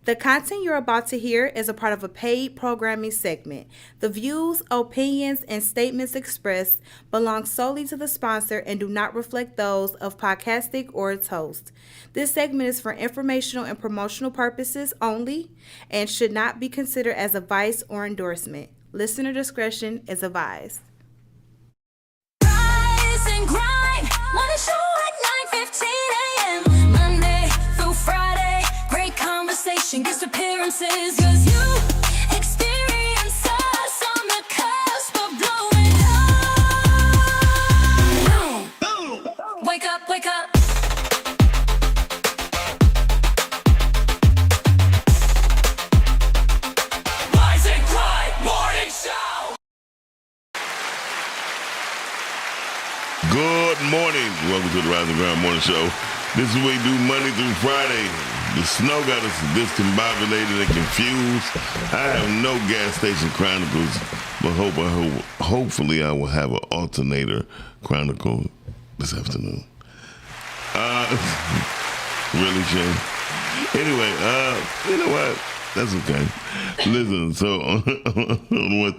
The content you're about to hear is a part of a paid programming segment. The views, opinions, and statements expressed belong solely to the sponsor and do not reflect those of Podcastic or its host. This segment is for informational and promotional purposes only and should not be considered as advice or endorsement. Listener discretion is advised. Rise and grind, morning show at 9:15 a.m. Monday through Friday, great conversation, guest appearances, 'cause you experience us on the cusp of blowing up. Wake up, wake up. Rise and grind, morning show. Good morning. Welcome to the Rise and Grind Morning Show. This is what we do Monday through Friday. The snow got us discombobulated and confused. I have no gas station chronicles, but hopefully I will have an alternator chronicle this afternoon. Really, Shane? Anyway, you know what? That's okay. Listen, so on what?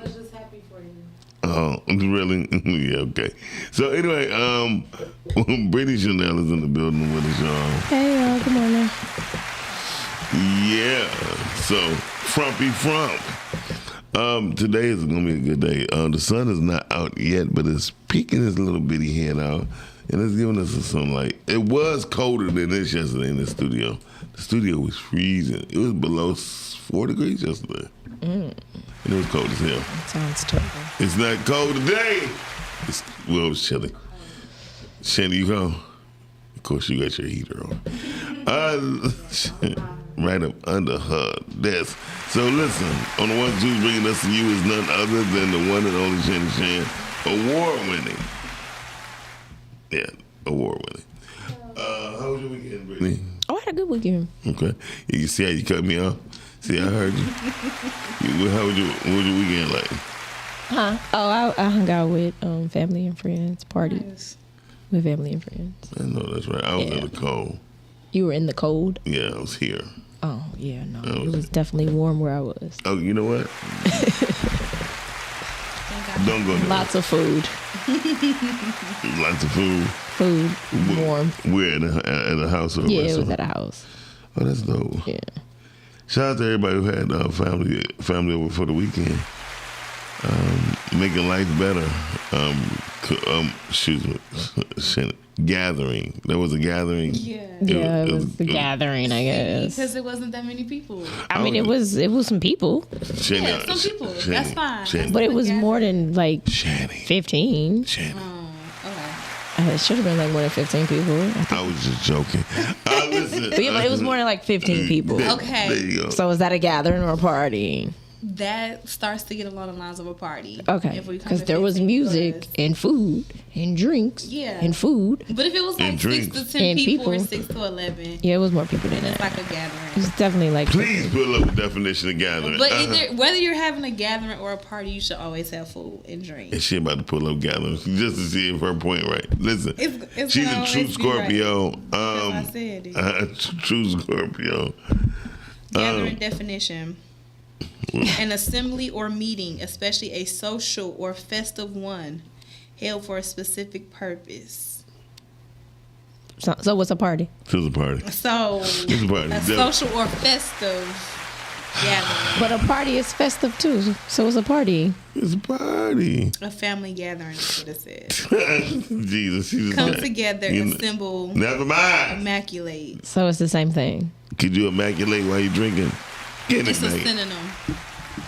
Oh, really? Yeah, okay. So anyway, Brittany Chanel is in the building with us, y'all. Hey, y'all. Good morning. Yeah. So, Frumpy Frump. Today is going to be a good day. The sun is not out yet, but it's peeking its little bitty head out, and it's giving us some sunlight. It was colder than this yesterday in the studio. The studio was freezing. It was below 4 degrees yesterday. And it was cold as hell. That sounds terrible. It's not cold today. It was chilly. Shandy, you go? Of course, you got your heater on. Right up under her desk. So listen, on the ones who's bringing us to you is none other than the one and only Shandy Shan, award-winning. Yeah, award-winning. How was your weekend, Brittany? Oh, I had a good weekend. Okay. You see how you cut me off? See, I heard you. What was your weekend like? Huh? Oh, I hung out with family and friends, partied with family and friends. I know that's right. I was in the cold. You were in the cold? Yeah, I was here. Oh, yeah, no. It was definitely warm where I was. Oh, you know what? Don't go there. Lots of food. Lots of food. Food, warm. Where, at a house or a Yeah, restaurant? it was at a house. Oh, that's dope. Yeah. Shout out to everybody who had family over for the weekend. Making life better. Gathering. There was a gathering. Yeah. It was the gathering, I guess. Because it wasn't that many people. I mean, it was some people, Yeah, some people. That's fine. but it was more than like Shanny. 15. Okay. It should have been like more than 15 people. I was just joking. Listen. But yeah, but it was more than like 15 people. Okay. There you go. So is that a gathering or a party? That starts to get along the lines of a party. Okay, If we come because to there was 15 music plus. and food and drinks Yeah. and food. But if it was like And 6 drinks. to 10 And people or people. 6 to 11, Yeah, it was more people than it's that. like a It gathering. was definitely like Please pull up the definition of gathering. But either, whether you're having a gathering or a party, you should always have food and drink. And she about to pull up gathering just to see if her point right. Listen, It's she's gonna a true always be right. Scorpio. I said it. True Scorpio. Gathering definition. An assembly or meeting, especially a social or festive one, held for a specific purpose. So what's a party? It's a party. So, It's a party. a social or festive gathering. But a party is festive too. So it's a party. It's a party. A family gathering is what it said. Jesus, she just Come got- together, you know- assemble, Never mind. immaculate. So it's the same thing. Could you immaculate while you're drinking? Get It's it, a man. synonym.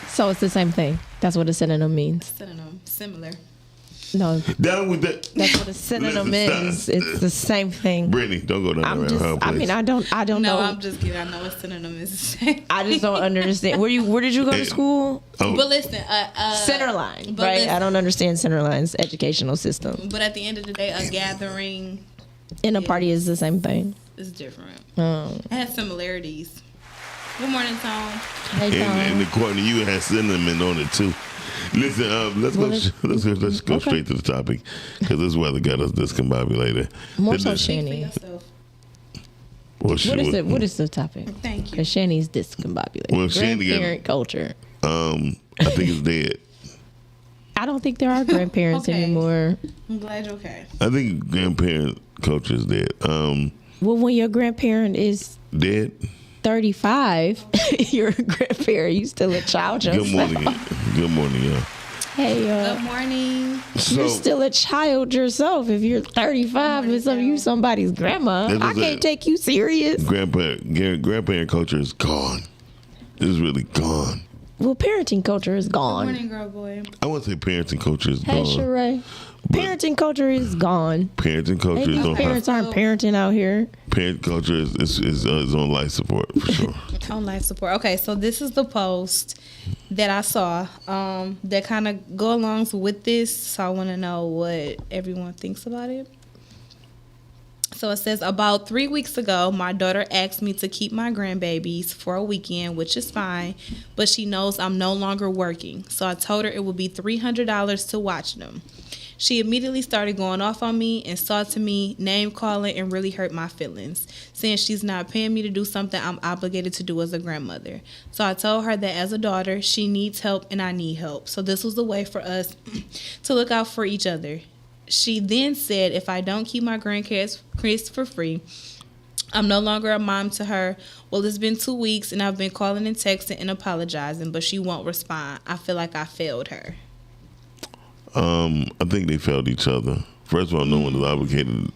So it's the same thing. That's what a synonym means. Synonym. Similar. No, Down with that. that's what a synonym Listen, is. stop. It's the same thing. Brittany, don't go down I'm that just. rabbit hole, I mean, please. I don't No, know. I'm just kidding. I know a synonym is the same. I just don't understand. Where did you go Hey. to school? Oh, But listen, Centerline, but right? listen- I don't understand Centerline's educational system. But at the end of the day, a gathering And a party is the same thing. is different. Oh. It has similarities. Good morning, Tom. Hey, and according to you, it has cinnamon on it too. Listen, let's go. Let's go Okay. straight to the topic because this weather got us discombobulated. More so The- Shanny. Yourself. Well, she, What is the topic? Thank you. Because Shani's discombobulated. Well, Shani got- Grandparent culture. I think it's dead. I don't think there are grandparents Okay. anymore. I'm glad you're okay. I think grandparent culture is dead. Well, when your grandparent is Dead. 35, you're a grandparent. You still a child Good yourself. morning. Good morning, y'all. Hey, Good morning. you're So still a child yourself. If you're 35 and you somebody's grandma, That I is can't it. take you serious. grandparent culture is gone. It's really gone. Well, parenting culture is Good gone. morning, girl boy. I wouldn't say parenting culture is Hey, gone. Sheree. Parenting culture is gone. Parenting culture Maybe is on parents aren't parenting out here. parent culture is on life support for sure. On life support. Okay, so this is the post that I saw that kind of go along with this. So I want to know what everyone thinks about it. So it says, about 3 weeks ago, my daughter asked me to keep my grandbabies for a weekend, which is fine, but she knows I'm no longer working. So I told her it would be $300 to watch them. She immediately started going off on me and started to me, name calling, and really hurt my feelings, saying she's not paying me to do something I'm obligated to do as a grandmother. So I told her that as a daughter, she needs help and I need help. So this was a way for us to look out for each other. She then said, if I don't keep my grandkids for free, I'm no longer a mom to her. Well, it's been 2 weeks and I've been calling and texting and apologizing, but she won't respond. I feel like I failed her. I think they failed each other. First of all, no one is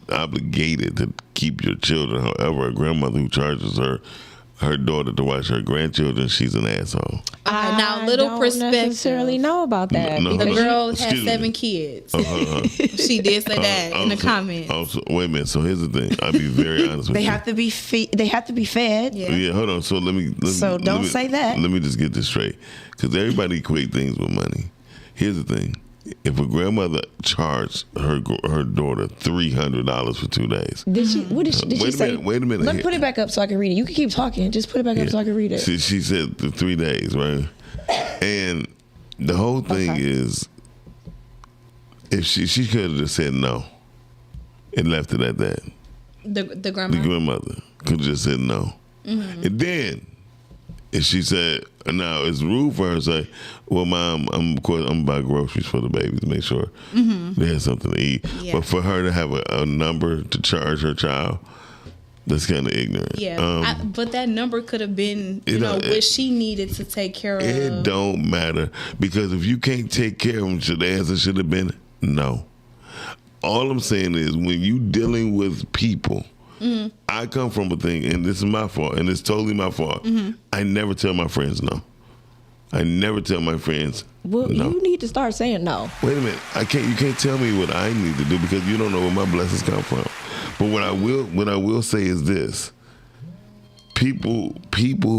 obligated to keep your children. However, a grandmother who charges her daughter to watch her grandchildren, she's an asshole. Okay, now, I little don't perspective. necessarily know about that. No, The hold on. girl had Excuse me. 7 kids. Hold on. She did say that in the comments. Wait a minute. So here's the thing. I'll be very honest with They you. have to be they have to be fed. Yeah. Yeah, hold on. So let me. So don't let me- say that. Let me just get this straight, because everybody equate things with money. Here's the thing: if a grandmother charged her daughter $300 for 2 days, Did she? What did she, did she Wait a say? minute, wait a minute Let me here. put it back up so I can read it. You can keep talking. Just put it back up so I can read it. she said 3 days, right? And the whole thing Okay. is, if she could have just said no and left it at that. The The grandma. grandmother could have just said no. Mm-hmm. And then, if she said, now it's rude for her to say, well, Mom, of course, I'm buy groceries for the baby to make sure they have something to eat. Mm-hmm. Yeah. But for her to have a number to charge her child, that's kind of ignorant. Yeah, but that number could have been, You know, what she needed to take care of. It don't matter, because if you can't take care of them, the answer should have been no. All I'm saying is, when you dealing with people, I come from a thing, and this is my fault, and it's totally my fault. I never tell my friends no. I never tell my friends Well, no. you need to start saying no. Wait a minute, you can't tell me what I need to do, because you don't know where my blessings come from. But what I will say is this: people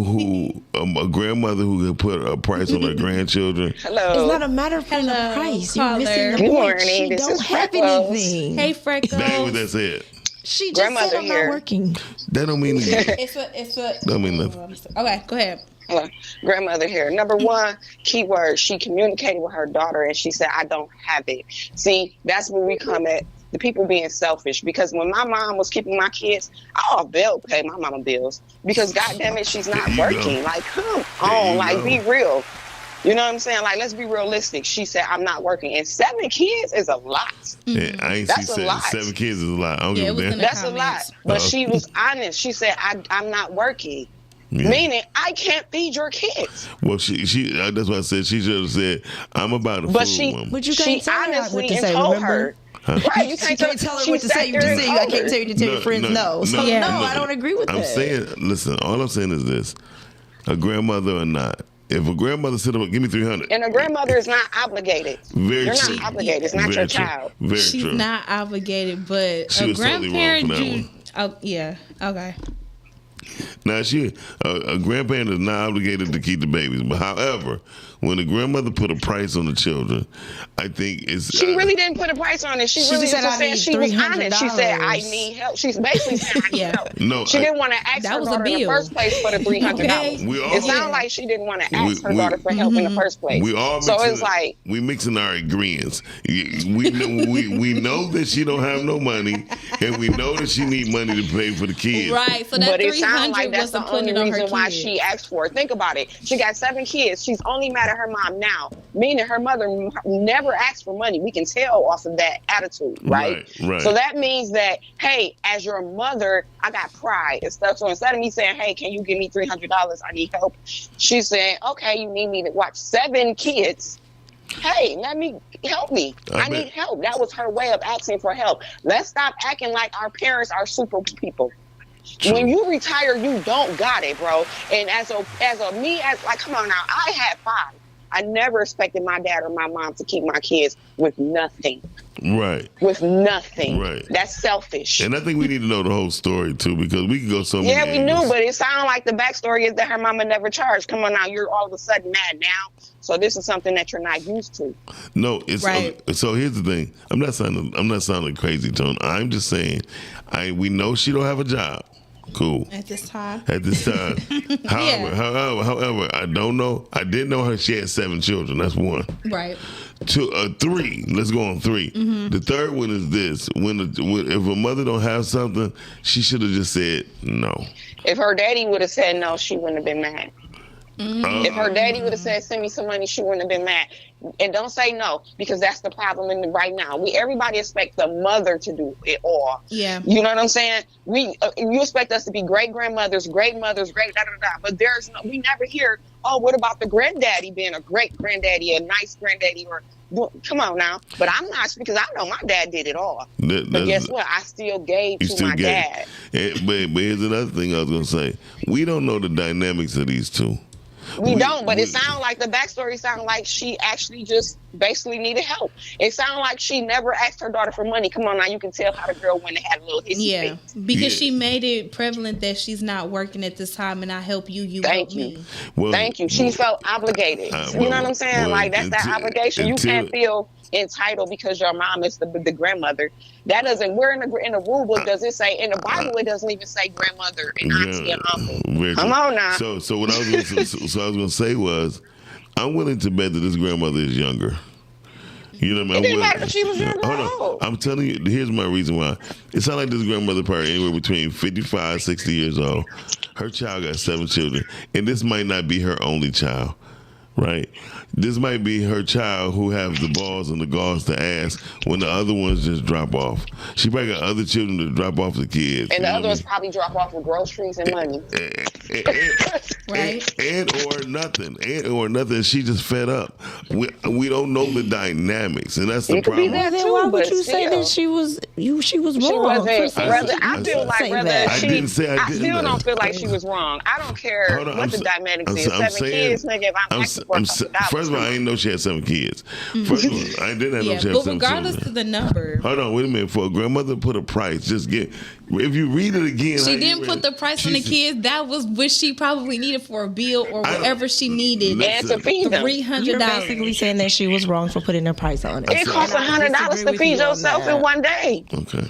who a grandmother who can put a price on her grandchildren. It's not a matter of putting a Hello, price. You're caller. missing the Good point. morning. She This don't is have Freckles. anything. Hey, Freckles. That ain't what that said. She just said Grandmother I'm here. not working. That don't mean It's a. Don't mean nothing. Okay, go ahead. Hello, grandmother here. Number one, keyword, she communicated with her daughter and she said, I don't have it. See, that's where we come at the people being selfish. Because when my mom was keeping my kids, I'll bill pay my mama bills. Because goddamn it, she's not There you working. go. Like, come There on, you like go. be real. You know what I'm saying? Like, let's be realistic. She said, I'm not working. And 7 kids is a lot. Yeah, I ain't That's see a lot. 7 kids is a lot. I don't Yeah, give it was a in damn. the That's a lot. comments. But she was honest. She said, I'm not working. Yeah. Meaning, I can't feed your kids. Well, she that's why I said she should have said, I'm about to But food she, woman. But you she can't tell her honestly what to and say, told remember? her. Right, you She can't, can't tell her she what to say. sat You there just and say, I told can't her. tell you to tell your friends no. So Yeah. no, I don't agree with I'm that. saying, listen, all I'm saying is this: a grandmother or not, if a grandmother said, "Give me 300," And a grandmother is not obligated. Very You're true. not obligated. It's not Very your true. child. Very She's true. not obligated, but She a was totally wrong grandparent, for that one. Oh, yeah, okay. Now, a grandparent is not obligated to keep the babies, but however, when the grandmother put a price on the children, I think it's. She really didn't put a price on it. She really said, just "I said need she was honest. She said, "I $300." need help." She's basically saying, "I need Yeah. help." No, She didn't want to ask That her was a daughter in the bill. first place for the $300. Okay. We all- It sounds like she didn't want to ask her We- daughter for help in the first place. We all so mixing it's like, we mixing our agreements. We know that she don't have no money, and we know that she need money to pay for the kids. Right. So that but it 300 sounds like that's the wasn't putting only it on her reason why kids. she asked for it. Think about it. She got 7 kids. She's only mad at her mom now, meaning her mother never asked for money. We can tell off of that attitude, right? Right. So that means that, hey, as your mother, I got pride and stuff. So instead of me saying, hey, can you give me $300? I need help. She's saying, okay, you need me to watch 7 kids. Hey, help me. I need help. That was her way of asking for help. Let's stop acting like our parents are super people. True. When you retire, you don't got it, bro. And come on now, I had 5. I never expected my dad or my mom to keep my kids with nothing. Right. With nothing. Right. That's selfish. And I think we need to know the whole story too, because we could go so many Yeah, we angles. knew, but it sounded like the backstory is that her mama never charged. Come on now, you're all of a sudden mad now. So this is something that you're not used to. No, it's Right. so here's the thing. I'm not sounding crazy, Tone. I'm just saying, we know she don't have a job. Cool. At this time. At this time. However, I don't know. I didn't know she had 7 children. That's 1. Right. 3. Let's go on 3. Mm-hmm. The third one is this: if a mother don't have something, she should have just said no. If her daddy would have said no, she wouldn't have been mad. If her daddy would have said, send me some money, she wouldn't have been mad. And don't say no, because that's the problem right now. Everybody expects the mother to do it all. Yeah. You know what I'm saying? You expect us to be great grandmothers, great mothers, great da-da-da. But we never hear, oh, what about the granddaddy being a great granddaddy, a nice granddaddy, or come on now. But I'm not, because I know my dad did it all. But guess what? I still gave to my dad. But here's another thing I was going to say. We don't know the dynamics of these two. We don't, but it sounds like the backstory sounded like she actually just basically needed help. It sounded like she never asked her daughter for money. Come on now, you can tell how the girl went and had a little hissy Yeah, face. because she made it prevalent that she's not working at this time, and I help you. You help me. Well, Thank you. She felt obligated. You know what I'm saying? Like that's that obligation. You can't feel entitled because your mom is the grandmother. That doesn't. We're in the rule book. Does it say in the Bible? It doesn't even say grandmother and auntie and uncle. Come on now. So what I was going to say was, I'm willing to bet that this grandmother is younger. You know what I mean? It didn't matter if she was younger or Hold old. on. I'm telling you, here's my reason why. It sounds like this grandmother probably anywhere between 55, 60 years old. Her child got 7 children, and this might not be her only child, right? This might be her child who has the balls and the gauze to ask when the other ones just drop off. She probably got other children to drop off the kids. And the other ones probably drop off with groceries and money. Right. And or nothing. She just fed up. We don't know the dynamics, and that's the It could be problem. that Then too, why would but you say still. that she was wrong? She wasn't. I feel like say whether that. I she. didn't say I I didn't. still don't feel like she was wrong. I don't care Hold on, what the dynamics is. I'm 7 kids, nigga. If I'm asking for $1,000. First of all, I didn't know she had 7 kids. First of all, I didn't know Yeah, she had but 7 regardless children. of the number, Hold on, wait a minute. For a grandmother to put a price, just get. If you read it again, she didn't put the price on the kids. That was what she probably needed for a bill or whatever she needed. And to feed them. You're basically $300. saying that she was wrong for putting a price on it. It costs $100 to feed yourself in one day. Okay.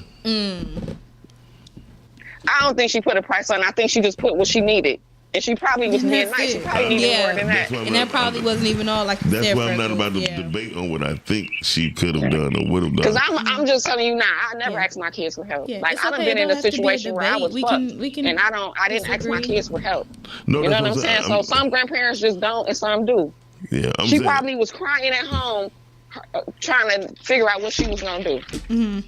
I don't think she put a price on it. I think she just put what she needed. And she probably was being That's nice. She it. probably needed Yeah. more than that. That's why And that probably wasn't even all like you That's said, why I'm not Freckles. about to Yeah. debate on what I think she could have done or would have done. Because I'm just telling you now, I never Yeah. asked my kids for help. Yeah, Like it's I done okay. been It in don't a have to be a situation where I was debate. fucked, We can and I didn't ask my disagree. kids for help. No, You know that's what I'm saying? So some grandparents just don't, and some do. Yeah, I'm She saying, probably was crying at home, trying to figure out what she was gonna do. Mm-hmm.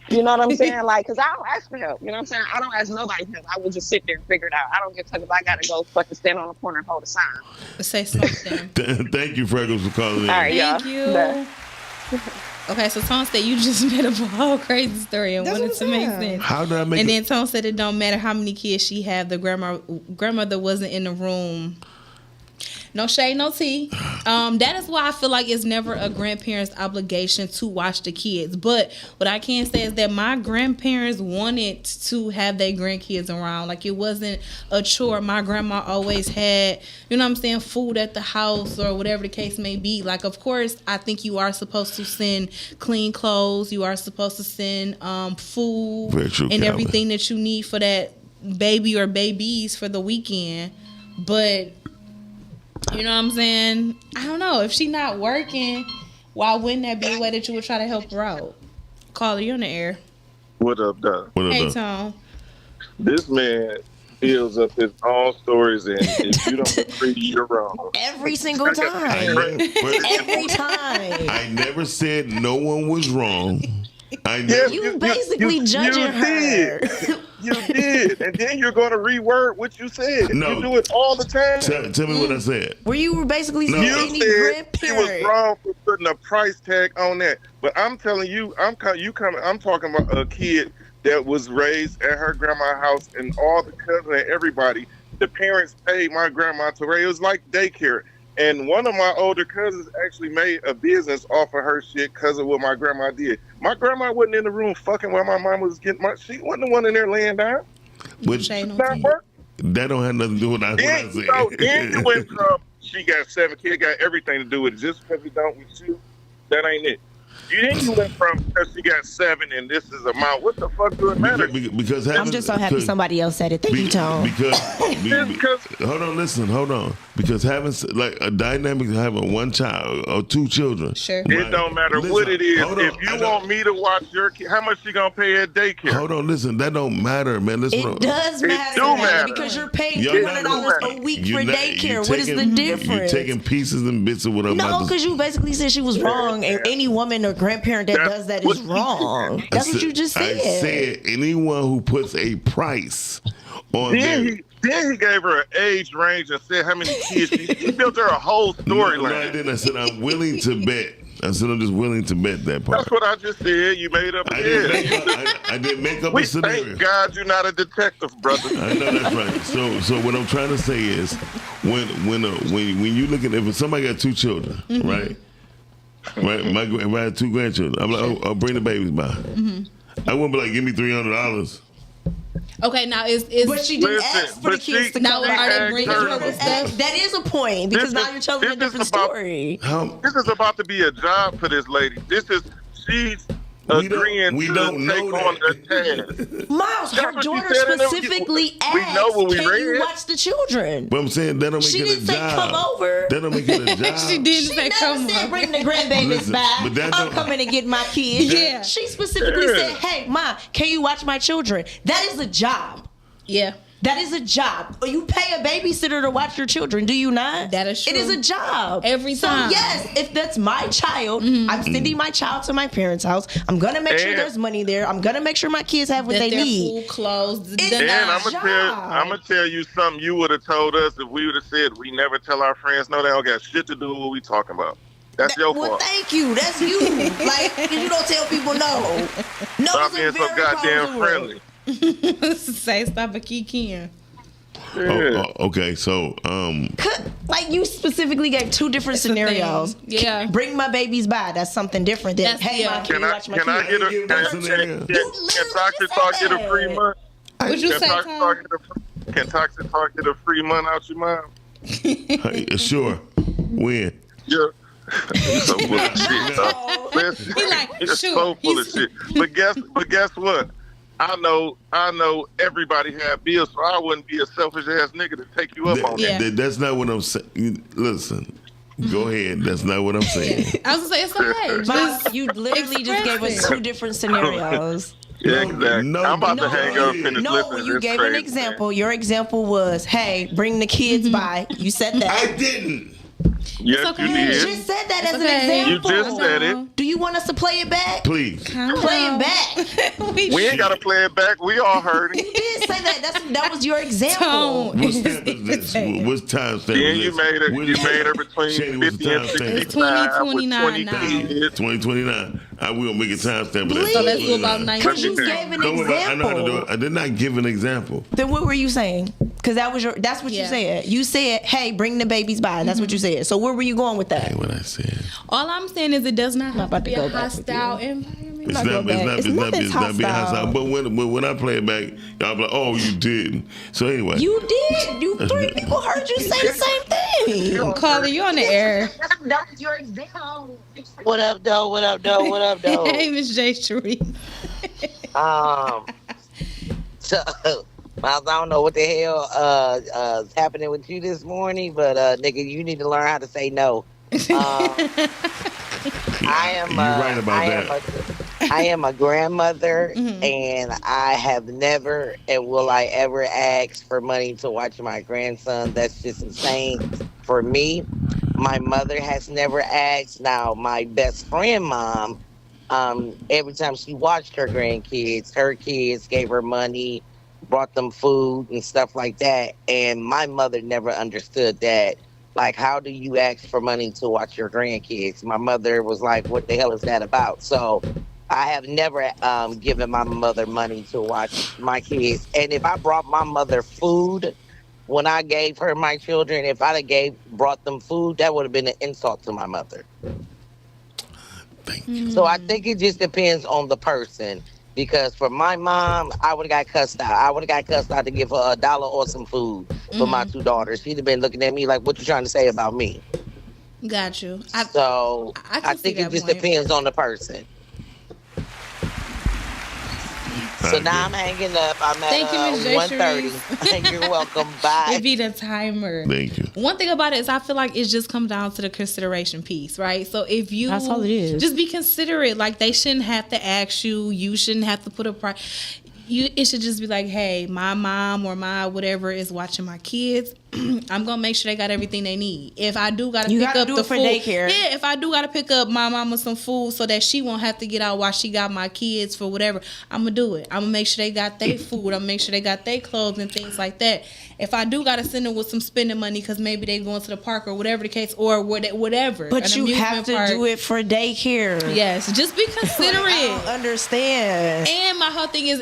You know what I'm saying? Like, cause I don't ask for help. You know what I'm saying? I don't ask nobody for help. I would just sit there and figure it out. I don't give a fuck if I gotta go fucking stand on the corner and hold a sign. Say something. Thank you, Freckles, for calling in. All right, Thank y'all. you. Bye. Okay, so Tom said you just made up a whole crazy story and That's wanted what to I'm make saying. sense. How did I make And it? then Tom said it don't matter how many kids she have, the grandmother wasn't in the room. No shade, no tea. That is why I feel like it's never a grandparent's obligation to watch the kids. But what I can say is that my grandparents wanted to have their grandkids around. Like, it wasn't a chore. My grandma always had, you know what I'm saying, food at the house or whatever the case may be. Like, of course, I think you are supposed to send clean clothes. You are supposed to send food Very true, and Calvin. everything that you need for that baby or babies for the weekend. But you know what I'm saying? I don't know. If she not working, why wouldn't that be a way that you would try to help her out? Caller, you on the air. What up, Doug? What Hey, up, Tom. This man builds up his own stories, and if you don't agree, you're wrong. Every single time. Every time. I never said no one was wrong. I Yes, never. You basically judging her. You did. And then you're going to reword what you said. No. You do it all the time. Tell me what I said. Where you were basically No. saying You any said he was grandparent. wrong for putting a price tag on that. But I'm telling you, I'm talking about a kid that was raised at her grandma's house, and all the cousins and everybody, the parents paid my grandma to raise. It was like daycare. And one of my older cousins actually made a business off of her shit because of what my grandma did. My grandma wasn't in the room fucking while my mom was getting she wasn't the one in there laying down. Which, Shade, no Not tea. work. that don't have nothing to do with what I Then, said. then you went from she got 7 kids, got everything to do with it. Just because it don't with you, that ain't it. You went from because she got 7 and this is amount. What the fuck do it matter? because I'm just so happy somebody else said it. Thank you, Tom. Because Because- hold on. Because having like a dynamic of having one child or 2 children, Sure. It don't matter what it is. Hold on, If you I want don't- me to watch your kid, how much she gonna pay at daycare? Hold on, listen, that don't matter, man. Listen, It does It matter, do matter. because you're paying You're $300 not- a week you're for not- daycare. you're What is the taking- difference? You're taking pieces and bits of what I'm No, about to because you basically said she was wrong, and any woman or grandparent that That's does that what is she wrong. I That's what you just said. I said anyone who puts a price on Then he gave her an age range and said how many kids. He built her a whole No, I storyline. didn't. I said I'm willing to bet. I said I'm just willing to bet that part. That's what I just said. You made up a I didn't head. make up, I didn't make up We a scenario. thank God you're not a detective, brother. I know that's right. So what I'm trying to say is, when you look at if somebody got 2 children, right? Right, if I had 2 grandchildren, I'm like, oh, I'll bring the babies by. I wouldn't be like, give me $300. Okay, now is But she didn't Listen, ask for the but kids she- to now come are they back. bringing her her with stuff? That is a point, because This now is- you're telling a this is different about- story. How? This is about to be a job for this lady. She's We don't- agreeing we to don't know take on that. the task. Miles, her That's what she daughter said in the- specifically we asked, know what we can you read. watch the children? But I'm saying that don't make She it didn't a say job. come over. That don't make it a job. She didn't She say never come said on. bring the grandbabies Listen, back. but that I'm don't- coming to get my kids. Yeah. She specifically Yeah. said, hey, Ma, can you watch my children? That is a job. Yeah. That is a job. You pay a babysitter to watch your children, do you not? That is It is true. a job. Every time. So yes, if that's my child, I'm sending my child to my parents' house. I'm gonna make sure And- there's money there. I'm gonna make sure my kids have what That they their need. food, clothes, It's the And not- I'm gonna tell you something you would have told us if we would have said we never tell our friends no, they don't got shit to do with what we talking about. That's your Well, fault. thank you. That's you. Like, 'cause you don't tell people no. No Stop is a being so very goddamn powerful word. friendly. say stop a key can. Yeah. Okay, so Like, you specifically gave 2 different It's a thing. scenarios. Yeah. Bring my babies by. That's something different than, That's- hey, yeah. Ma, can Can you I watch my can I kids? get a Give can, that scenario. can, You can literally Toxic just Talk said get a free that. month? What you Can say, Toxic Tom? Talk get a free month out your mom? sure. When? Yeah. You so full of shit. Oh. Listen, He like, you're shoot, so full of he's- shit. But guess what? I know everybody have bills, so I wouldn't be a selfish ass nigga to take you up on Yeah. that. That's not what I'm saying. Listen, go ahead. That's not what I'm saying. I was gonna say it's okay. Ma, you literally just gave us 2 different scenarios. Yeah, exactly. No, I'm about no, to hang up and finish No, listening. you It's gave crazy, an example. Your example was, hey, bring the kids by. You said that. I didn't. Man. Yes, okay. you You did. just said that as okay. an You example. just said it. Do you want us to play it back? Please. Calm Play down. it back. We ain't gotta play it back. We all heard it. You did say that. That was your example. Tone. What stamp is this? What's time stamp? Yeah, is you this? made it. What You is made it? it between Shady, what's the 50 and time stamp? 65 with 2029 20 now. kids. 2029. I will make a timestamp of that. So let's do about Because 19. you gave an Don't worry about it. I know how to do example. it. I did not give an example. Then what were you saying? Because that's what you Yeah. said. You said, "Hey, bring the babies by." That's what you said. So where were you going with that? Ain't what I said. All I'm saying is it does not have to about to be go a back with hostile environment. It's not not, going back. it's not being Nothing's hostile. But when I play it back, y'all be like, "Oh, you didn't." So anyway, You did. You 3 people heard you say the same thing. Carla, you on the air. That was your example. What up, though? What up, though? What up, though? Hey, Miss J. Cherie. So, Miles, I don't know what the hell is happening with you this morning, but nigga, you need to learn how to say no. I am. You're right about that. I am a grandmother, and I have never and will I ever ask for money to watch my grandson. That's just insane for me. My mother has never asked. Now, my best friend mom, every time she watched her grandkids, her kids gave her money, brought them food and stuff like that. And my mother never understood that. Like, how do you ask for money to watch your grandkids? My mother was like, what the hell is that about? So I have never given my mother money to watch my kids. And if I brought my mother food when I gave her my children, if I'd have brought them food, that would have been an insult to my mother. Thank you. So I think it just depends on the person. Because for my mom, I would have got cussed out. I would have got cussed out to give her $1 or some food for my 2 daughters. She'd have been looking at me like, what you trying to say about me? Got you. So I can I see think it that just point. depends on the person. So now I'm hanging up. I'm at Thank you, Ms. J. 1:30. You're welcome. Bye. It be the timer. Thank you. One thing about it is I feel like it just comes down to the consideration piece, right? So if you That's all it is. just be considerate, like they shouldn't have to ask you, you shouldn't have to put a price. It should just be like, hey, my mom or my whatever is watching my kids. I'm gonna make sure they got everything they need. If I do gotta You pick gotta up do the it for food, daycare. yeah. If I do gotta pick up my mama some food so that she won't have to get out while she got my kids for whatever, I'm gonna do it. I'm gonna make sure they got their food. I'm gonna make sure they got their clothes and things like that. If I do gotta send them with some spending money because maybe they going to the park or whatever the case, or whatever. But you have to do it for daycare. Yes, just be considerate. I don't understand. And my whole thing is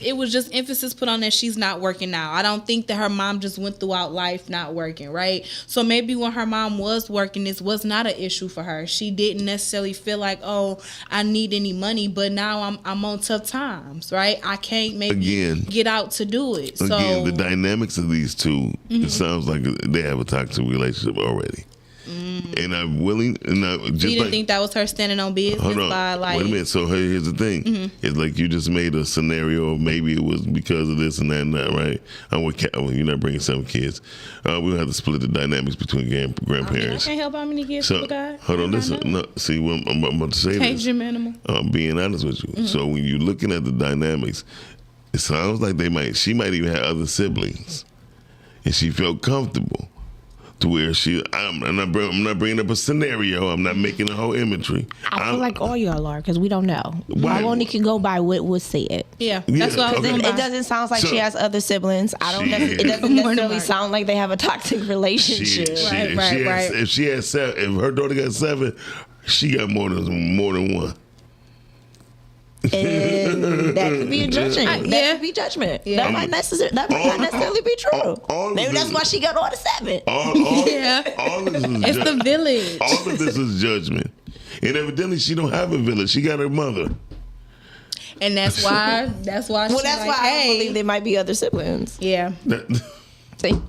it was just emphasis put on that she's not working now. I don't think that her mom just went throughout life not working, right? So maybe when her mom was working, this was not an issue for her. She didn't necessarily feel like, oh, I need any money, but now I'm on tough times, right? I can't maybe get out to do it. So Again, the dynamics of these two, it sounds like they have a toxic relationship already. And I'm willing, and I just you didn't think that was her standing on business hold on, by like wait a minute. So here's the thing: it's like you just made a scenario of maybe it was because of this and that and that, right? I'm with you're not bringing 7 kids. We'll have to split the dynamics between grandparents. I can't help how many kids So people got. hold on, listen. No, see, what I'm about to say Cage this. your animal. I'm being honest with you. So when you're looking at the dynamics, it sounds like she might even have other siblings, and she felt comfortable to where I'm not bringing up a scenario. I'm not making a whole imagery. I feel like all y'all are because we don't know. Why? I only can go by what was said. Yeah, that's what I was okay. going It by. doesn't sound like So- she has other siblings. It doesn't Morning, necessarily Mark. sound like they have a toxic relationship. Right. If she has 7, if her daughter got 7, she got more than one. And that could be a judgment. Yeah. That could be judgment. Yeah. That might not necessarily be true. all of Maybe this- that's why she got all the 7. Yeah. All of this is It's the village. All of this is judgment, and evidently she don't have a village. She got her mother. And that's why Well, she's that's like, why I hey. believe there might be other siblings. Yeah. See,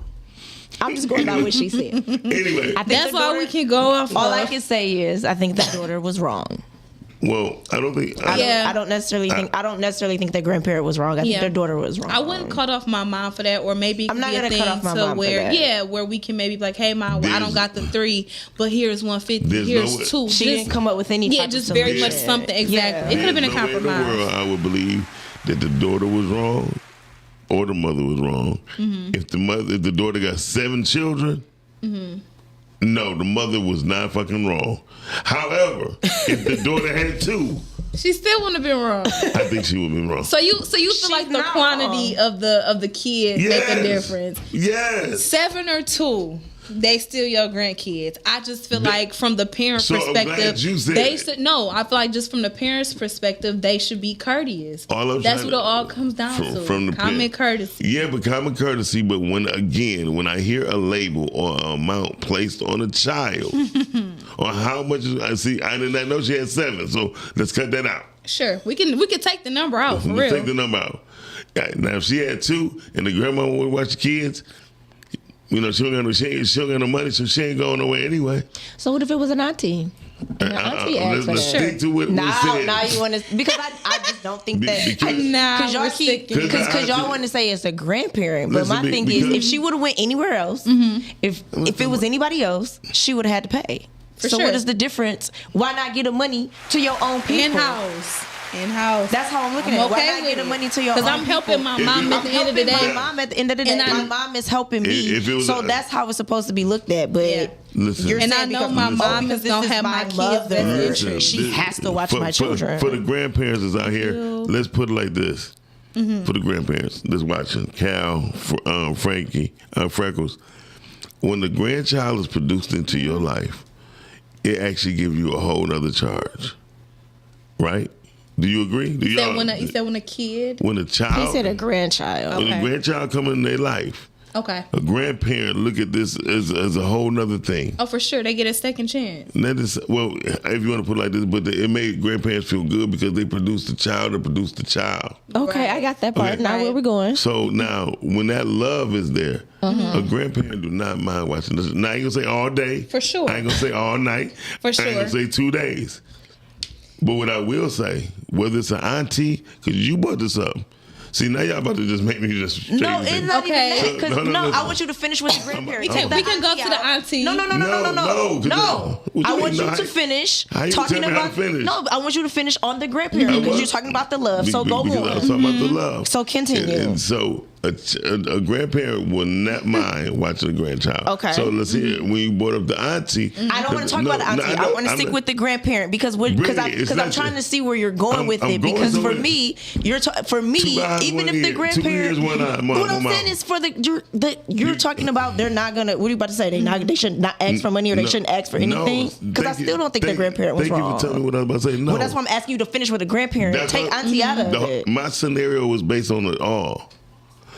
I'm just going by what she said. Anyway, I think That's the why daughter- we can go off All of. I can say is I think the daughter was wrong. well, I don't think. Yeah. I don't necessarily think the grandparent was wrong. I think Yeah. their daughter was wrong. I wouldn't cut off my mom for that, or maybe it I'm could not be a gonna thing cut off my to mom for where, that. where we can maybe be like, hey, mom, well, I don't got the 3, but here's 150, There's here's no way. 2. She didn't come up with any. Yeah, type just of very much solution. something. Exactly. It could have been a There's no way in the compromise. world I would believe that the daughter was wrong or the mother was wrong. If the daughter got 7 children, no, the mother was not fucking wrong. However, if the daughter had 2, She still wouldn't have been wrong. I think she would have been wrong. So you feel like the quantity of the kid make a difference. Yes. 7 or 2. they still your grandkids. I just feel like from the parent So I'm glad perspective, you said they that. should no. I feel like just from the parents' perspective, they should be courteous. That's what it all comes down to. From the Common parent. courtesy. Yeah, but common courtesy. But when I hear a label or an amount placed on a child, or how much I see, I did not know she had 7. So let's cut that out. Sure, we can take the number out for Let's real. take the number out. Yeah, now, if she had 2 and the grandma would watch the kids, you know, she don't got no money, so she ain't going nowhere anyway. So what if it was an auntie? And the auntie asked for Let's that. stick to what we said. Now you want to, because I just don't think that. Because- Nah, y'all we're keep, sticking. because y'all want to say it's a grandparent, but Listen, my thing is, because- if she would have went anywhere else, if it was anybody else, she would have had to pay. For so sure. what is the difference? Why not get the money to your own people? In-house. That's how I'm looking I'm at it. okay Why not with get the it? money to your own Because I'm helping people? my mom at the end of the My day. mom at the end of the day, And I- my mom is helping me. If it was So a- that's how it's supposed to be looked at. But Yeah. Listen. you're And saying I know because- my mom because is this gonna is have my kids' mother, best Listen, interest. she has to watch my children. For the grandparents that's out here, let's put it like this. For the grandparents that's watching, Cal, Frankie, Freckles, when the grandchild is produced into your life, it actually gives you a whole other charge. Right? Do you agree? Do You said y'all- when a kid. when a child, He said a grandchild. when Okay. a grandchild come in their life, Okay. a grandparent look at this as a whole nother thing. Oh, for sure, they get a second chance. And that is, well, if you want to put it like this, but it made grandparents feel good because they produced the child that produced the child. Okay, I got that part. Okay. Now where we going? So now, when that love is there, a grandparent do not mind watching this. Now, I ain't gonna say all day. For sure. I ain't gonna say all night. For I ain't sure. gonna say 2 days. But what I will say, whether it's an auntie, because you brought this up. See, now y'all about to just make me just straight No, say- it's not Okay. even that. Because No, no, no, listen. I want you to finish with the grandparent. We can go to the auntie. No. No, 'cause what I you want mean, you no, to finish how you talking tell me how about. to finish? No, I want you to finish on the grandparent because you're talking about the love. So go because I was on. talking about the love. So continue. And so a grandparent will not mind watching a grandchild. Okay. So let's hear when you brought up the auntie. I don't want to talk about the auntie. I want to stick with the grandparent because Really, it's I'm not trying the- to see where you're going with I'm it. going Because for somewhere. me, for 2 me, eyes, even 1 if the ear. 2 grandparent, ears, 1 eye. what I'm saying is for you're talking about they're not gonna. What are you about to say? They should not ask for money or they shouldn't ask for anything. Because I still don't think the grandparent was Thank wrong. you for telling me what I was about to say. No, Well, that's why I'm asking you to finish with the grandparent. That's Take what- auntie out of it. My scenario was based on it all.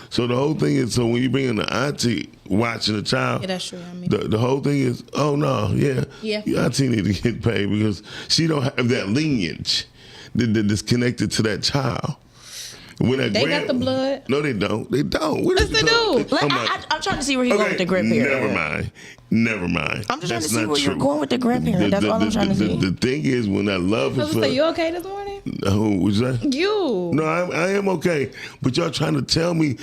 So the whole thing is, so when you bring in the auntie watching the child, Yeah, that's true. I mean, the whole thing is, oh no, yeah, Yeah. your auntie need to get paid because she don't have that lineage that's connected to that child. When that They got the blood. No, they don't. They don't. What Yes, is they do. I'm trying to see where he's going with the grandparent. Never mind. I'm just trying to That's see not where you're true. going with the grandparent. That's all I'm trying to see. The thing is, when that love I is was for, like, you okay this morning? who was that? You. No, I am okay. But y'all trying to tell me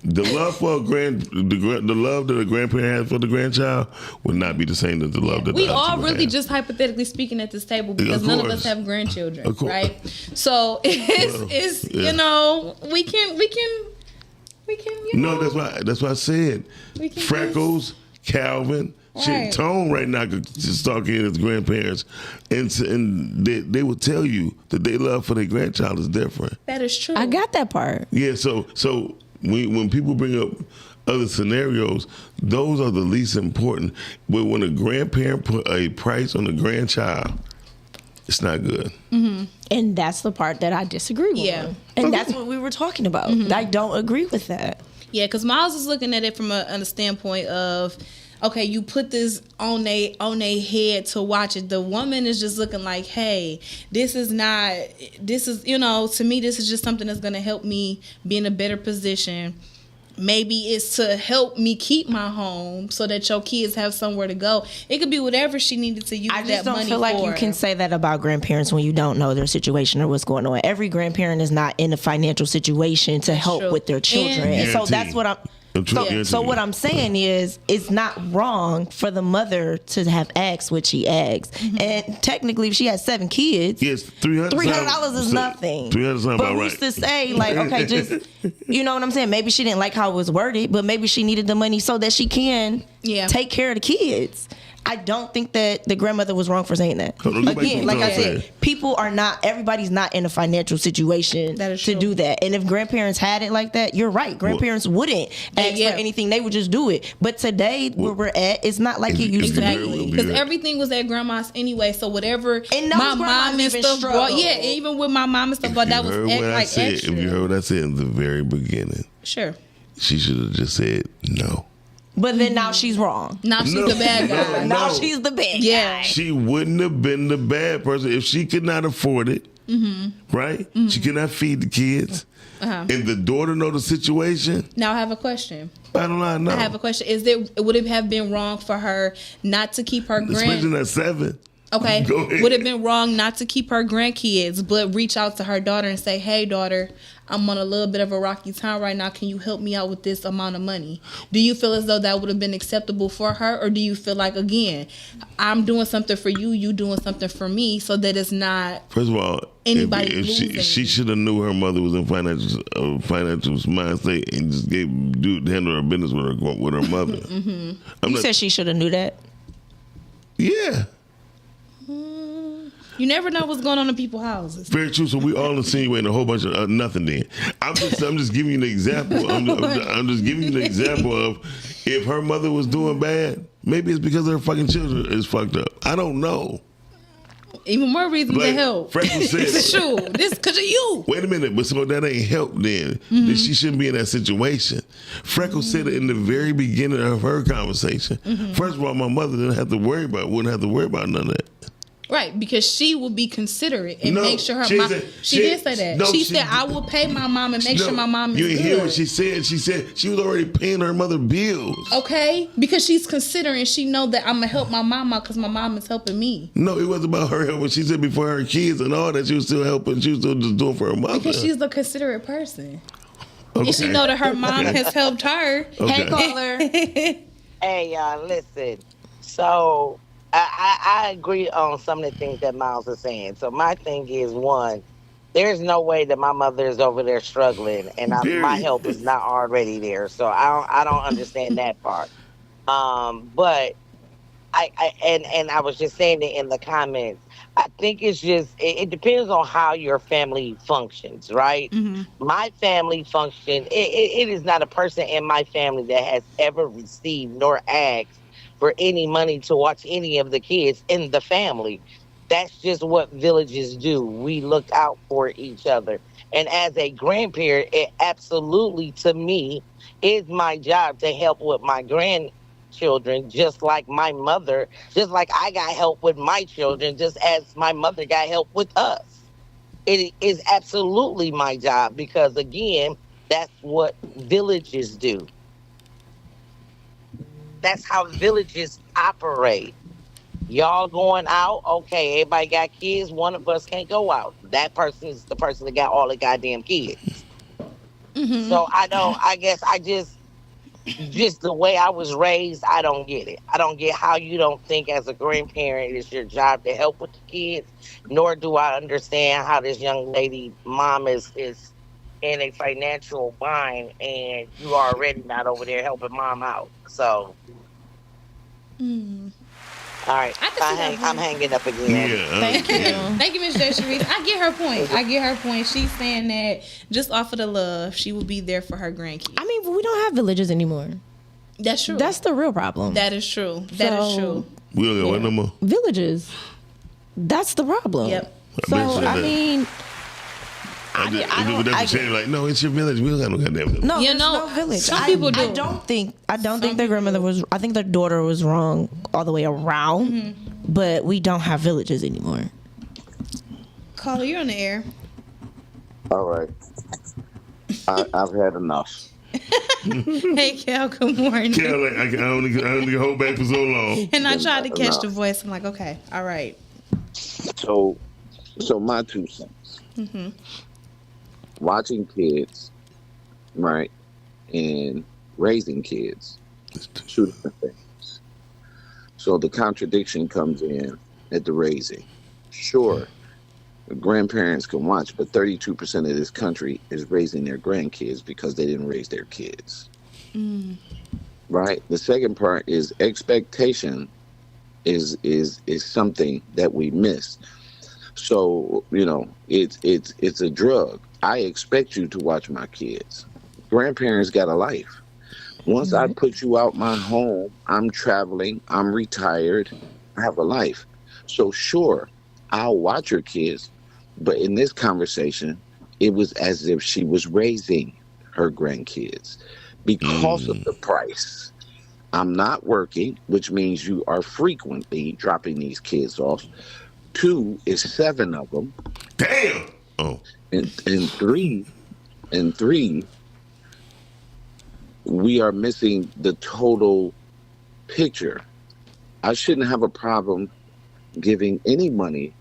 the love for the love that a grandparent has for the grandchild would not be the same as the love that We the auntie all would really have. just hypothetically speaking at this table because Of none of course. us have grandchildren, Of course. right? So it's yeah. you know we can you know. No, that's why I said We can Freckles, Calvin. Shit, Right. Tone right now could just start getting his grandparents, and they will tell you that their love for their grandchild is different. That is true. I got that part. Yeah, so when people bring up other scenarios, those are the least important. But when a grandparent put a price on a grandchild, it's not good. And that's the part that I disagree with. Yeah. And that's what we were talking about. I don't agree with that. Yeah, because Miles is looking at it from a standpoint of, okay, you put this on they head to watch it. The woman is just looking like, hey, this is you know, to me, this is just something that's going to help me be in a better position. Maybe it's to help me keep my home so that your kids have somewhere to go. It could be whatever she needed to use I that just don't money feel like for. you can say that about grandparents when you don't know their situation or what's going on. Every grandparent is not in a financial situation to help true. with their children. And so that's what I'm so what I'm saying is it's not wrong for the mother to have asked what she asked. And technically if she has 7 kids, Yes, $300 is nothing. $300 sound But about who's right. to say, like, okay, just, you know what I'm saying? Maybe she didn't like how it was worded, but maybe she needed the money so that she can Yeah. take care of the kids. I don't think that the grandmother was wrong for saying that. Hold on, Again, like I said, everybody's not in a financial situation to do that. And if grandparents had it like that, you're right. Grandparents wouldn't ask for anything. They would just do it. But today, where we're at, it's not like it used to be. Exactly. Because everything was at grandma's anyway. So whatever my mom and stuff brought, even with my mom and stuff, but that was extra. If you heard what I said in the very beginning, sure, she should have just said no. But then now she's wrong. Now she's the bad guy. Now she's the bad guy. She wouldn't have been the bad person if she could not afford it. Right? She could not feed the kids. And the daughter know the situation. Now I have a question. I don't know. I have a question. Would it have been wrong for her not to keep her especially at 7? Okay. Would it have been wrong not to keep her grandkids, but reach out to her daughter and say, hey, daughter, I'm on a little bit of a rocky time right now. Can you help me out with this amount of money? Do you feel as though that would have been acceptable for her? Or do you feel like, again, I'm doing something for you, you doing something for me, so that it's not First of all, anybody if losing? she should have knew her mother was in financial mind state and just handle her business with her mother. You said she should have knew that? Yeah. You never know what's going on in people's houses. Very true. So we all insinuating a whole bunch of nothing. Then I'm just giving you an example. I'm just giving you an example of if her mother was doing bad, maybe it's because her fucking children is fucked up. I don't know. Even more reason to help. Freckles said, it's true. This because of you. Wait a minute, but so that ain't help then. Then she shouldn't be in that situation. Freckles said it in the very beginning of her conversation. First of all, my mother wouldn't have to worry about none of that. Right, because she will be considerate and make sure her mom. She did say that. No, she said, "I will pay my mom and make sure my mom is good." You good. hear what she said? She said she was already paying her mother bills. Okay, because she's considering. She know that I'm gonna help my mom out because my mom is helping me. No, it wasn't about her helping. She said before her kids and all that, she was still helping. She was still just doing for her mother. Because she's a considerate person. Okay. And she know that her mom has helped her. Okay. Hey, caller. Hey, y'all, listen. So I agree on some of the things that Miles is saying. So my thing is, one, there's no way that my mother is over there struggling and my help is not already there. So I don't understand that part. But I was just saying it in the comments. I think it's just, it depends on how your family functions, right? My family function, it is not a person in my family that has ever received nor asked for any money to watch any of the kids in the family. That's just what villages do. We look out for each other. And as a grandparent, it absolutely, to me, is my job to help with my grandchildren, just like my mother, just like I got help with my children, just as my mother got help with us. It is absolutely my job because, again, that's what villages do. That's how villages operate. Y'all going out, okay, everybody got kids, one of us can't go out. That person is the person that got all the goddamn kids. So I guess just the way I was raised, I don't get it. I don't get how you don't think as a grandparent it's your job to help with the kids, nor do I understand how this young lady mom is in a financial bind and you are already not over there helping mom out. So all right, I'm hanging up again. Yeah, Thank you. Thank you, Ms. Sharice. I get her point. She's saying that just off of the love, she will be there for her grandkids. I mean, but we don't have villages anymore. That's true. That's the real problem. That is true. That is true. We don't got what no more? Villages. That's the problem. Yep. So, I mean... I say like, no, it's your village. We don't got no goddamn village. No, there's no village. Some people do. I don't think their grandmother was. I think their daughter was wrong all the way around. But we don't have villages anymore. Caller, you're on the air. All right. I've had enough. Hey, Cal. Good morning. Cal, like, I only hold back for so long. And I tried to catch the voice. I'm like, okay, all right. So my 2 cents. Watching kids, right, and raising kids, 2 different things. So the contradiction comes in at the raising. Sure, the grandparents can watch, but 32% of this country is raising their grandkids because they didn't raise their kids. Right? The second part is expectation is something that we miss. So, it's a drug. I expect you to watch my kids. Grandparents got a life. Once I put you out my home, I'm traveling, I'm retired, I have a life. So sure, I'll watch your kids, but in this conversation, it was as if she was raising her grandkids because of the price. I'm not working, which means you are frequently dropping these kids off. 2 is 7 of them. Damn. Oh. And three, we are missing the total picture. I shouldn't have a problem giving any money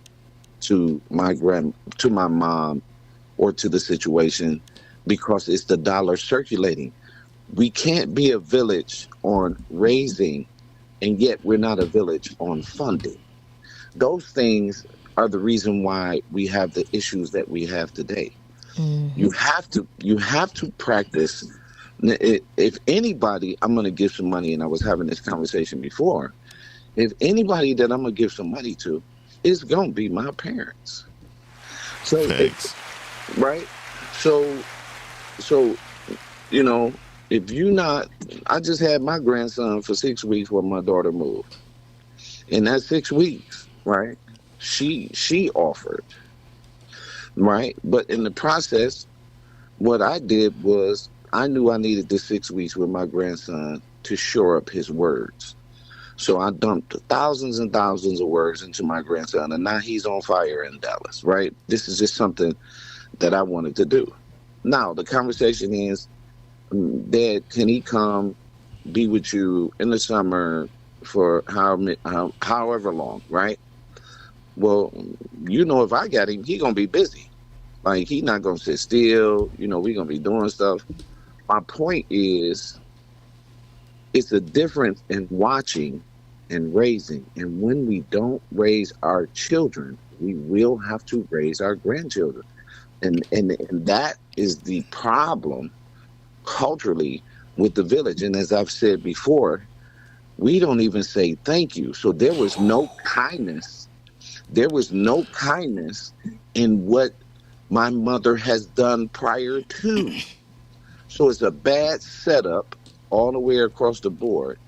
to my mom or to the situation because it's the dollar circulating. We can't be a village on raising, and yet we're not a village on funding. Those things are the reason why we have the issues that we have today. Mm-hmm. You have to practice. If anybody, I'm going to give some money, and I was having this conversation before. If anybody that I'm going to give some money to, it's going to be my parents. So, right? So, if you not, I just had my grandson for 6 weeks when my daughter moved. In that 6 weeks, right, she offered, right? But in the process, what I did was I knew I needed the 6 weeks with my grandson to shore up his words. So I dumped thousands and thousands of words into my grandson, and now he's on fire in Dallas, right? This is just something that I wanted to do. Now, the conversation is, Dad, can he come be with you in the summer for however long, right? Well, if I got him, he going to be busy. Like, he not going to sit still. We going to be doing stuff. My point is, it's a difference in watching and raising. And when we don't raise our children, we will have to raise our grandchildren. And that is the problem culturally with the village. And as I've said before, we don't even say thank you. So there was no kindness. There was no kindness in what my mother has done prior to. So it's a bad setup all the way across the board.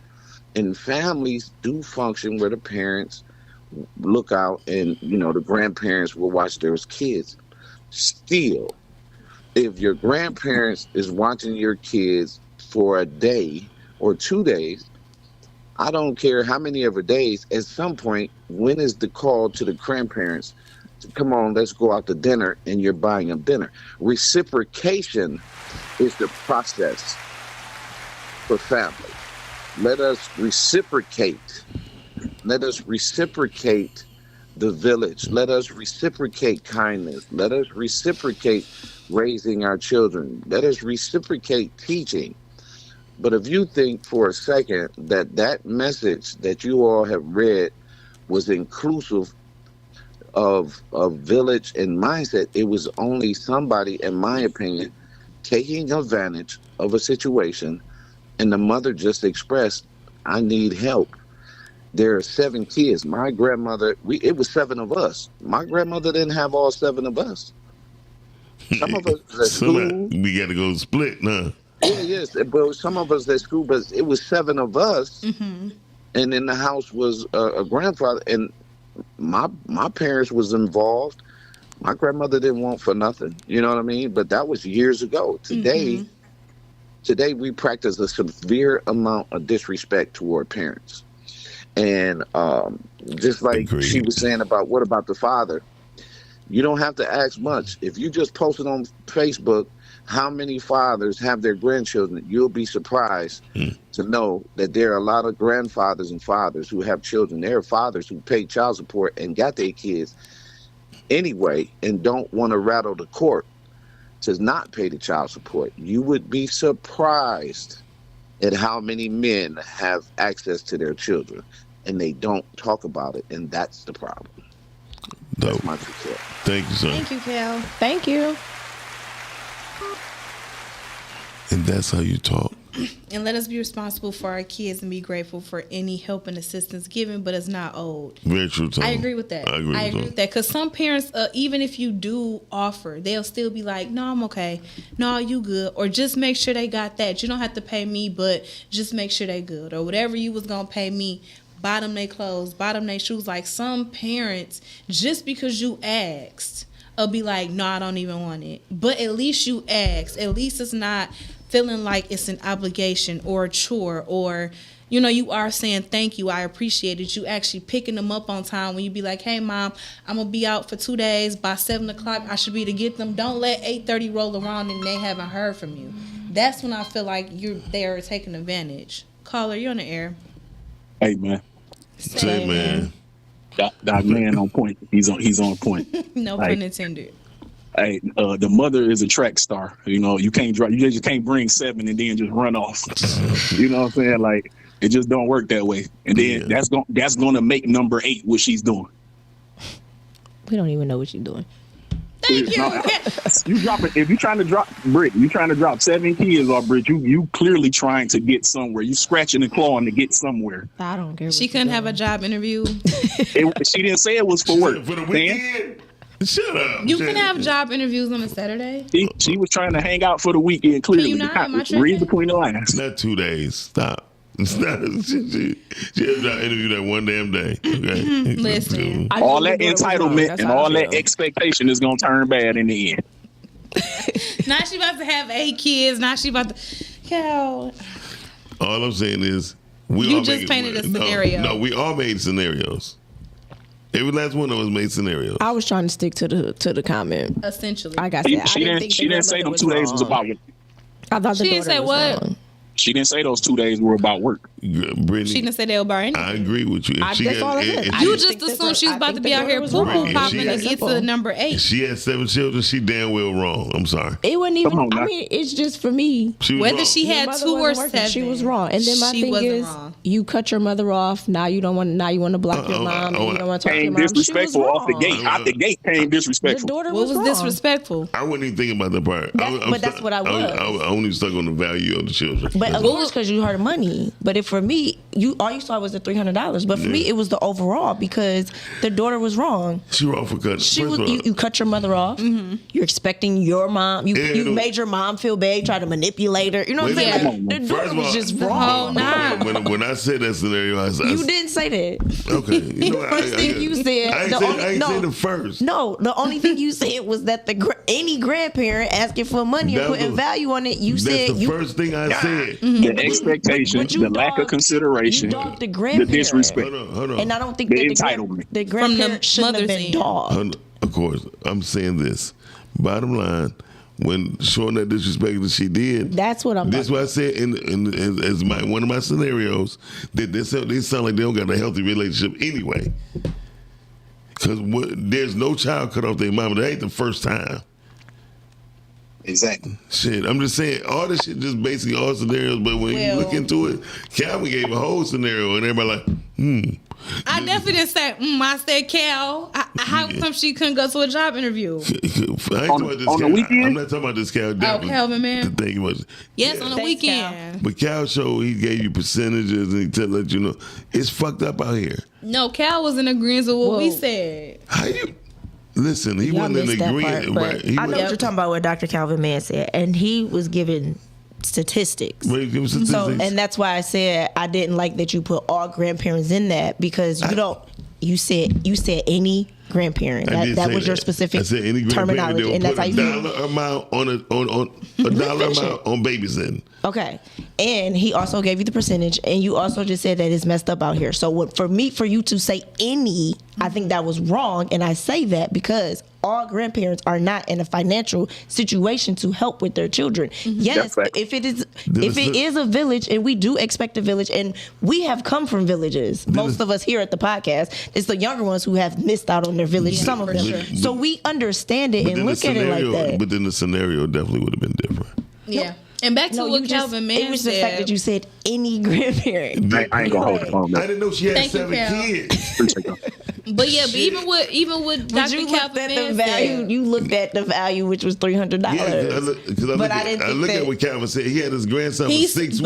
And families do function where the parents look out and, the grandparents will watch their kids. Still, if your grandparents is watching your kids for a day or 2 days, I don't care how many ever days, at some point, when is the call to the grandparents to come on, let's go out to dinner, and you're buying them dinner? Reciprocation is the process for family. Let us reciprocate. Let us reciprocate the village. Let us reciprocate kindness. Let us reciprocate raising our children. Let us reciprocate teaching. But if you think for a second that message that you all have read was inclusive of village and mindset, it was only somebody, in my opinion, taking advantage of a situation, and the mother just expressed, I need help. There are 7 kids. My grandmother, it was 7 of us. My grandmother didn't have all 7 of us. Some of us at school. We got to go split now. Yeah, yes. But some of us at school, but it was 7 of us. Mm-hmm. And in the house was a grandfather. And my parents was involved. My grandmother didn't want for nothing. You know what I mean? But that was years ago. Today we practice a severe amount of disrespect toward parents. And just like she was saying about what about the father, you don't have to ask much. If you just post it on Facebook, how many fathers have their grandchildren, you'll be surprised to know that there are a lot of grandfathers and fathers who have children. There are fathers who pay child support and got their kids anyway and don't want to rattle the court to not pay the child support. You would be surprised at how many men have access to their children and they don't talk about it, and that's the problem. That's my success. Thank you, sir. Thank you, Cal. Thank you. And that's how you talk. And let us be responsible for our kids and be grateful for any help and assistance given, but it's not owed. Very true, Tom. I agree with that. I agree with that. Because some parents, even if you do offer, they'll still be like, no, I'm okay. No, you good. Or just make sure they got that. You don't have to pay me, but just make sure they good. Or whatever you was going to pay me, buy them their clothes, buy them their shoes. Like some parents, just because you asked, will be like, no, I don't even want it. But at least you asked. At least it's not feeling like it's an obligation or a chore, or you are saying thank you, I appreciate it. You actually picking them up on time when you be like, hey mom, I'm gonna be out for 2 days, by 7:00 I should be to get them. Don't let 8:30 roll around and they haven't heard from you. That's when I feel like they are taking advantage. Caller, you're on the air. Hey man. Say man. That man on point. He's on point. No pun intended. Hey, the mother is a track star. You can't drive. You just can't bring 7 and then just run off. You know what I'm saying? Like, it just don't work that way. And then that's gonna make number 8 what she's doing. We don't even know what she's doing. Thank you. You drop it if you're trying to drop Britt. You trying to drop 7 kids off Britt. You clearly trying to get somewhere. You scratching and clawing to get somewhere. I don't care. She couldn't have a job interview. She didn't say it was for work. For the weekend. Shut up. You can have job interviews on a Saturday. She was trying to hang out for the weekend. Clearly, Can you not? Am I read between the lines. Not 2 days. Stop. She had a job interview that one damn day. Okay. Listen, all that entitlement and all that expectation is gonna turn bad in the end. Now she about to have 8 kids. Now she about to. Cal. All I'm saying is You just painted a scenario. No, we all made scenarios. Every last one of us made scenarios. I was trying to stick to the comment. Essentially, like I said, she didn't say them 2 days was about work. I thought she didn't say what. Wrong. She didn't say those 2 days were about work. Brittany, She didn't say they were about anything. I agree with you. That's all I said. You just assumed she was about to be out here poo-poo popping to get to number 8. If she had 7 children, she damn well wrong. I'm sorry. It wasn't even. I mean, it's just for me. Whether she had 2 or 7, she was wrong. And then my thing is, wrong. you cut your mother off. Now you don't want. Now you want to block your mom. And you don't want to talk to your mom. Disrespectful off the gate. Out the gate came disrespectful. The daughter what was wrong. disrespectful? I wasn't even thinking about that part. But that's what I was. I only stuck on the value of the children. But of course, because you heard money. But if for me, all you saw was the $300. But for me, it was the overall because the daughter was wrong. She wrong for cutting. You cut your mother off. Mm-hmm. You're expecting your mom. You made your mom feel bad. Tried to manipulate her. You know what I'm saying? The daughter was just wrong. When I said that scenario, you didn't say that. Okay. The first thing you said. I ain't say the first. No, the only thing you said was that any grandparent asking for money or putting value on it. You said that's the first thing I said. The expectation, the lack of consideration, the disrespect. Hold on. And I don't think that the grandparent shouldn't have been dogged. Of course, I'm saying this. Bottom line, when showing that disrespect that she did, that's what I'm. That's why I said as one of my scenarios that they sound like they don't got a healthy relationship anyway. Because there's no child cut off their mama. That ain't the first time. Exactly. Shit, I'm just saying all this shit just basically all scenarios, but when you look into it, Calvin gave a whole scenario and everybody like, I definitely didn't say, I said, Cal, how come she couldn't go to a job interview? On the weekend? I'm not talking about this Cal. Calvin, man. The thing was, yes, on the weekend. Cal. But Cal showed he gave you percentages and he let you know it's fucked up out here. No, Cal was in agreement with what we said. How you? Listen, he wasn't in agreement. Right? I know what you're talking about. What Dr. Calvin Mann said, and he was giving statistics. So, and that's why I said I didn't like that you put all grandparents in that because you don't. You said any grandparent. That was your specific terminology, and that's how you dollar amount on a dollar amount on babysitting. Okay, and he also gave you the percentage, and you also just said that it's messed up out here. So for you to say any, I think that was wrong, and I say that because all grandparents are not in a financial situation to help with their children. Mm-hmm. Yes, if it is a village, and we do expect a village, and we have come from villages. Most of us here at the podcast, it's the younger ones who have missed out on their village. Some of them, sure. So we understand it and look at it like that. But then the scenario definitely would have been different. Yeah. And back to what Calvin Mann said. It was the fact that you said any grandparent. I ain't gonna hold it on. I didn't know she had 7 kids. But yeah, but even with But Dr. you looked Calvin at the Man value. said, You looked at the value, which was $300. But I look at what Calvin said. He had his grandson for 6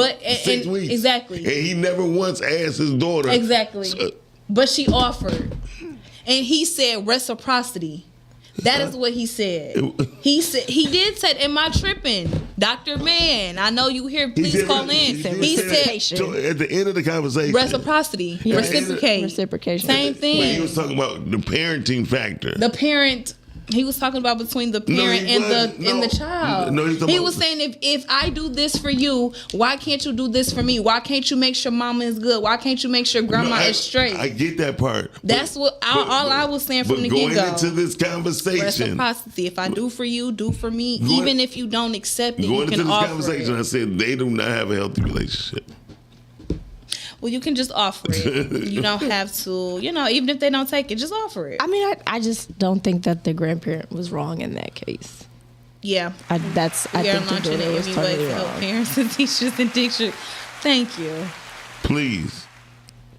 weeks. Exactly. And he never once asked his daughter. Exactly. But she offered. And he said reciprocity. That is what he said. He did say, "Am I tripping, Dr. Man? I know you here. Please call in." He said, so at the end of the conversation, reciprocity, reciprocation, same thing. He was talking about the parenting factor. The parent. He was talking about between the parent and the child. No, he was saying if I do this for you, why can't you do this for me? Why can't you make sure mama is good? Why can't you make sure grandma is straight? I get that part. That's all I was saying from the get-go. Going into this conversation, reciprocity. If I do for you, do for me. Even if you don't accept it, you can offer it. I said they do not have a healthy relationship. Well, you can just offer it. You don't have to, even if they don't take it, just offer it. I mean, I just don't think that the grandparent was wrong in that case. Yeah. I think the daughter was totally wrong. Parents and teachers and teachers. Thank you. Please.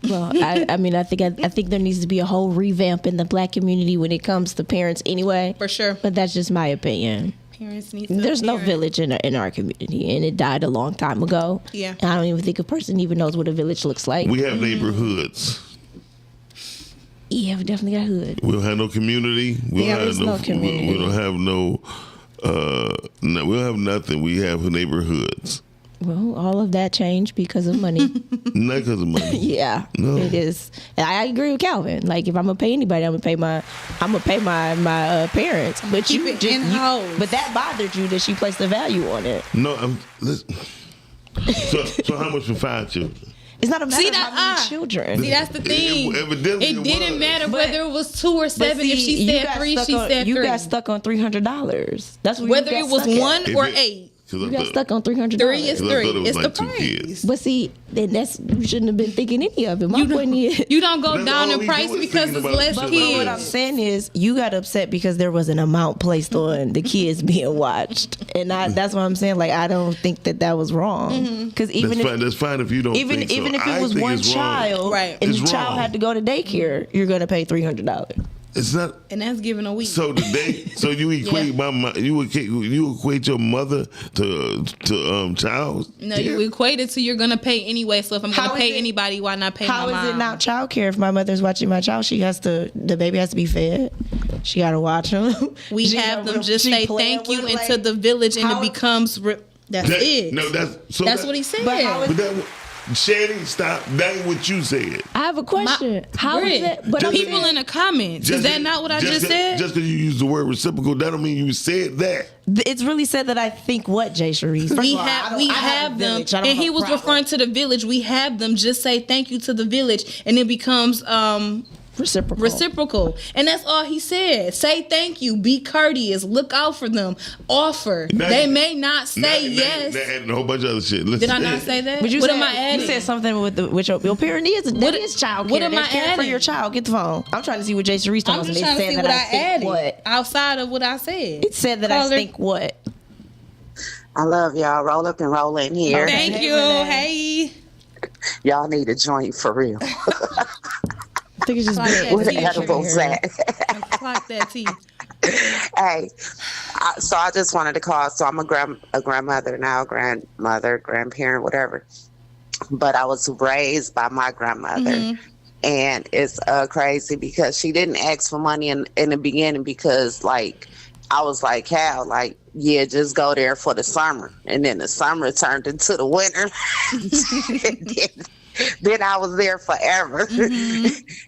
Well, I mean, I think there needs to be a whole revamp in the Black community when it comes to parents anyway. For sure. But that's just my opinion. Parents need There's no village in our community, and it died a long time ago. Yeah. And I don't even think a person even knows what a village looks like. We have neighborhoods. Yeah, we definitely got hood. We don't have no community. We don't have no community. We don't have we don't have nothing. We have neighborhoods. Well, all of that changed because of money. Not because of money. Yeah, no. It is. And I agree with Calvin. Like, if I'm gonna pay anybody, I'm gonna pay my parents. But keep it in house. But that bothered you that she placed the value on it. No, so how much for 5 children? It's not a matter of how many children. See, that's the thing. It didn't matter whether it was 2 or 7. If she said 3, she said 3. You got stuck on $300. That's what whether it was 1 or 8. You got stuck on $300. 3 is 3. It's the price. But see, then you shouldn't have been thinking any of it. You don't go down in price because it's less kids. What I'm saying is, you got upset because there was an amount placed on the kids being watched, and that's what I'm saying. Like, I don't think that was wrong. Because that's fine if you don't. Even if it was one child, right, and the child had to go to daycare, you're gonna pay $300. It's not, and that's given a week. So today, you equate you equate your mother to child. No, you equate it to you're gonna pay anyway. So if I'm gonna pay anybody, why not pay my mom? How is it not child care? If my mother's watching my child, the baby has to be fed. She gotta watch him. We have them just say thank you into the village, and it becomes. That's it. No, that's what he said. Shanny, stop. That ain't what you said. I have a question. How is it? But people in the comments, is that not what I just said? Just because you use the word reciprocal, that don't mean you said that. It's really said that I think what, Jay Sharice? We have them, and he was referring to the village. We have them just say thank you to the village, and it becomes reciprocal. And that's all he said. Say thank you, be courteous, look out for them, offer. They may not say yes. And a whole bunch of other shit. Did I not say that? But what am I adding? You said something with your parent is child care. What am I adding? For your child, get the phone. I'm trying to see what Jay Sharice told us. I'm just trying to see what I added. What? Outside of what I said. It said that I think what? I love y'all. Roll up and roll in here. Thank you. Hey. Y'all need a joint for real. I think it's just with the edibles at. Clock that tea. Hey, so I just wanted to call. So I'm a grandmother now, grandmother, grandparent, whatever. But I was raised by my grandmother. And it's crazy because she didn't ask for money in the beginning because, like, I was like, Cal, like, yeah, just go there for the summer. And then the summer turned into the winter. Then I was there forever.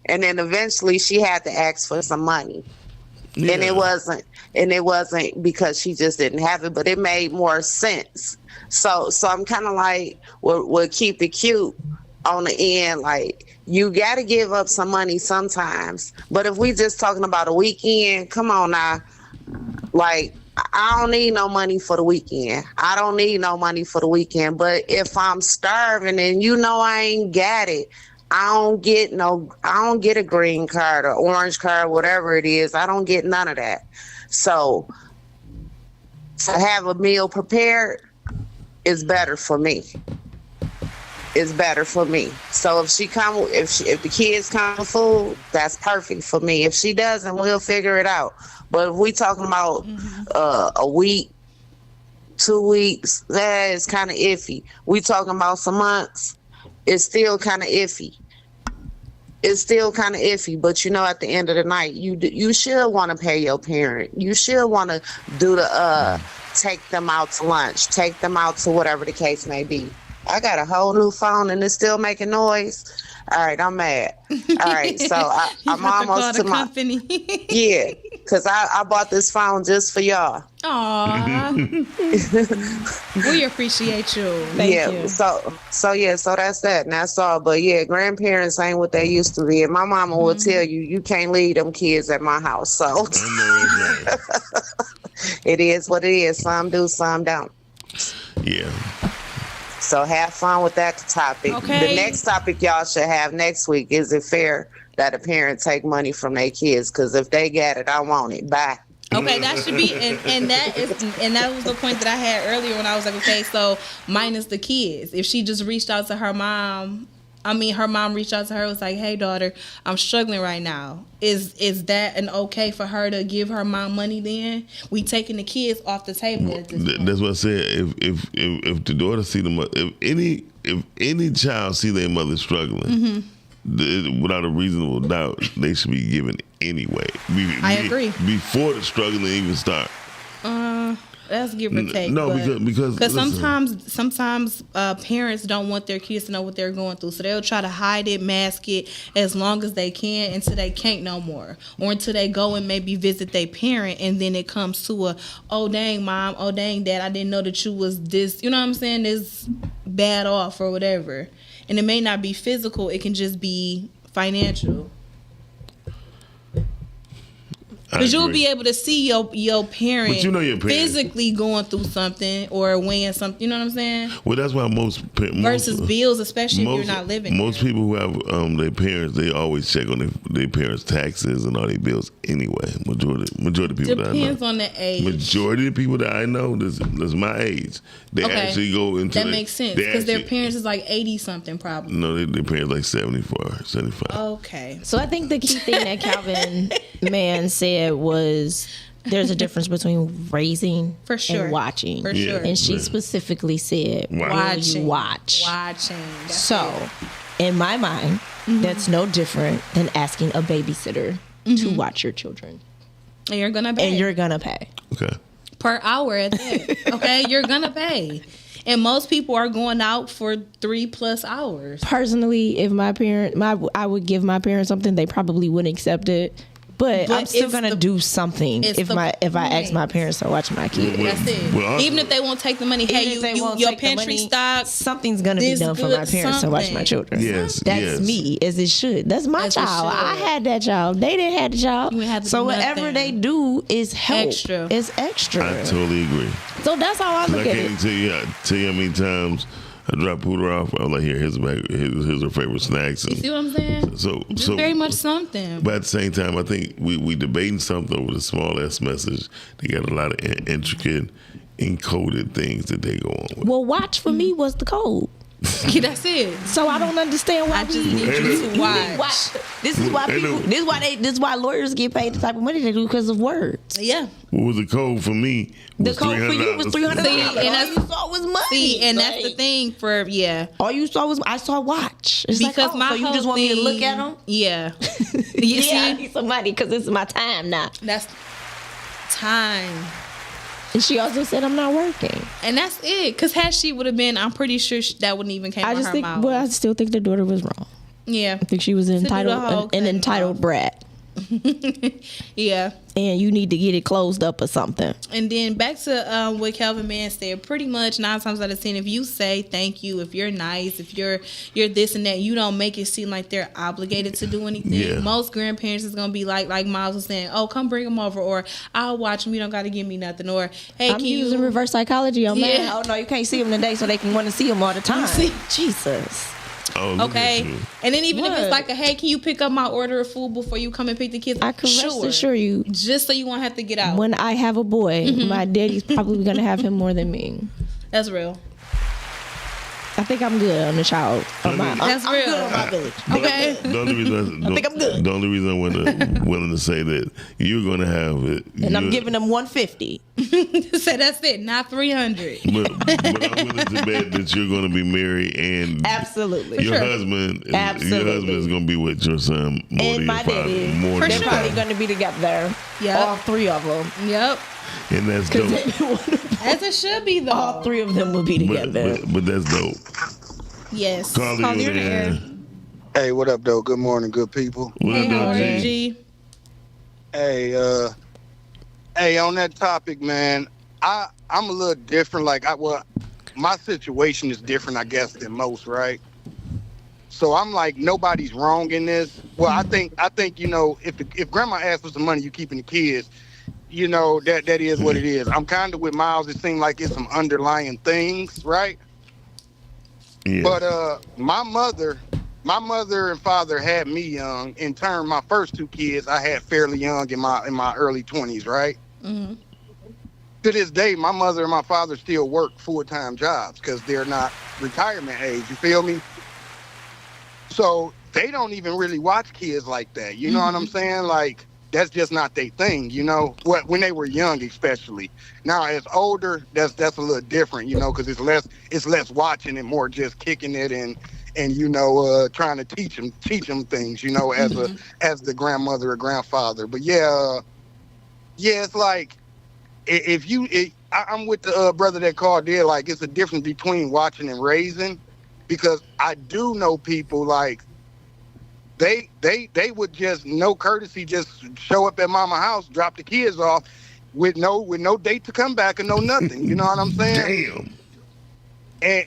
And then eventually she had to ask for some money. Yeah. And it wasn't because she just didn't have it, but it made more sense. So I'm kind of like, we'll keep it cute on the end. Like, you got to give up some money sometimes. But if we just talking about a weekend, come on now. Like, I don't need no money for the weekend. I don't need no money for the weekend. But if I'm starving and I ain't got it, I don't get a green card or orange card, whatever it is. I don't get none of that. So to have a meal prepared is better for me. is better for me. So if the kids come with food, that's perfect for me. If she doesn't, we'll figure it out. But if we talking about a week, 2 weeks, that is kind of iffy. We talking about some months, it's still kind of iffy. It's still kind of iffy, but at the end of the night, you should want to pay your parent. You should want to do the take them out to lunch, take them out to whatever the case may be. I got a whole new phone and it's still making noise. All right, I'm mad. All right, so I'm almost to my company. Yeah, because I bought this phone just for y'all. Aw. We appreciate you. Thank you. So that's that, and that's all. But yeah, grandparents ain't what they used to be, and my mama will tell you can't leave them kids at my house. So it is what it is. Some do, some don't. Yeah. So have fun with that topic. Okay. The next topic y'all should have next week, is it fair that a parent take money from their kids? Because if they got it, I want it. Bye. Okay, that should be, and that was the point that I had earlier when I was like, okay, so minus the kids. If she just reached out to her mom, her mom reached out to her, was like, hey daughter, I'm struggling right now. Is that an okay for her to give her mom money then? We taking the kids off the table at this point. That's what I said. If the daughter see the mother, if any child see their mother struggling, without a reasonable doubt, they should be given anyway. I agree. Before the struggling even start. That's give or take. No, because sometimes parents don't want their kids to know what they're going through, so they'll try to hide it, mask it as long as they can until they can't no more, or until they go and maybe visit their parent, and then it comes to oh dang mom, oh dang dad, I didn't know that you was this. You know what I'm saying? This bad off or whatever, and it may not be physical. It can just be financial. Because you'll be able to see your parent, but your parent physically going through something or weighing something. You know what I'm saying? Well, that's why most versus bills, especially if you're not living. Most people who have their parents, they always check on their parents' taxes and all their bills anyway. Majority of people that I know. Depends on the age. Majority of people that I know, that's my age, they actually go into that makes sense because their parents is like 80 something probably. No, their parents like 74, 75. Okay. So I think the key thing that Calvin Man said was there's a difference between raising for sure and watching. For sure. And she specifically said watching. So in my mind, that's no different than asking a babysitter to watch your children. And you're gonna pay. Okay. Per hour at that. Okay, you're gonna pay. And most people are going out for 3+ hours. Personally, if I would give my parents something, they probably wouldn't accept it. But I'm still gonna do something if I ask my parents to watch my kids. That's it. Even if they won't take the money, hey, your pantry stock, something's gonna be done for my parents to watch my children. That's me, as it should. That's my child. I had that child. They didn't have the child. So whatever they do is help. It's extra. I totally agree. So that's how I look at it. I can't even tell you how many times I drop Pooter off. I was like, here, here's her favorite snacks. You see what I'm saying? So very much something. But at the same time, I think we debating something over the small ass message. They got a lot of intricate, encoded things that they go on with. Well, watch for me was the code. Yeah, that's it. So I don't understand why I just need you to watch. This is why people. This is why lawyers get paid the type of money they do because of words. Yeah. What was the code for me? The code for you was $300. And all you saw was money. See, and that's the thing for all you saw was I saw watch. It's because like, so you just want me to look at them? Yeah. I need some money because it's my time now. That's time. And she also said, I'm not working. And that's it. Because had she would have been, I'm pretty sure that wouldn't even came out of her mouth. Well, I still think the daughter was wrong. Yeah. I think she was an entitled brat. Yeah. And you need to get it closed up or something. And then back to what Calvin Man said, pretty much 9 times out of 10, if you say thank you, if you're nice, if you're this and that, you don't make it seem like they're obligated to do anything. Yeah. Most grandparents is going to be like Miles was saying, oh, come bring them over, or I'll watch them, you don't got to give me nothing, or hey, I'm using reverse psychology on yeah. man. Oh no, you can't see them today so they can want to see them all the time. Jesus. Oh, okay. And then even if it's like hey, can you pick up my order of food before you come and pick the kids up? I can rest assure you, just so you won't have to get out. When I have a boy, my daddy's probably gonna have him more than me. That's real. I think I'm good on the child. That's I'm real. good on my village. Okay. The only reason I think I'm good. The only reason I'm willing to say that you're going to have it, And I'm giving them 150. So that's it, not 300. but I'm willing to bet that you're going to be married and Absolutely. your husband, Absolutely. your husband is going to be with your son more And than my your father. daddy. More They're than your probably father. going to be together. Yep. All three of them. Yep. And that's dope. As it should be, though. All three of them will be together. But that's dope. Yes. Carly, you're there. Hey, what up, though? Good morning, good people. What Hey, up, how are you, G? G? Hey, on that topic, man, I'm a little different. Like, my situation is different, I guess, than most, right? So I'm like, nobody's wrong in this. Well, I think you know, if grandma asks for some money, you keeping the kids. You know, that is what it is. I'm kind of with Miles. It seems like it's some underlying things, right? Yeah. But my mother and father had me young. In turn, my first two kids I had fairly young in my early 20s, right? Mm-hmm. To this day, my mother and my father still work full-time jobs because they're not retirement age. You feel me? So they don't even really watch kids like that. You know what I'm saying? Like, that's just not their thing, you know. When they were young, especially. Now, as older, that's a little different, you know, because it's less watching and more just kicking it and you know, trying to teach them things, you know, as the grandmother or grandfather. But yeah, it's like I'm with the brother that called there. Like, it's a difference between watching and raising, because I do know people like. They would just, no courtesy, just show up at mama house, drop the kids off with no date to come back and no nothing. You know what I'm saying? Damn.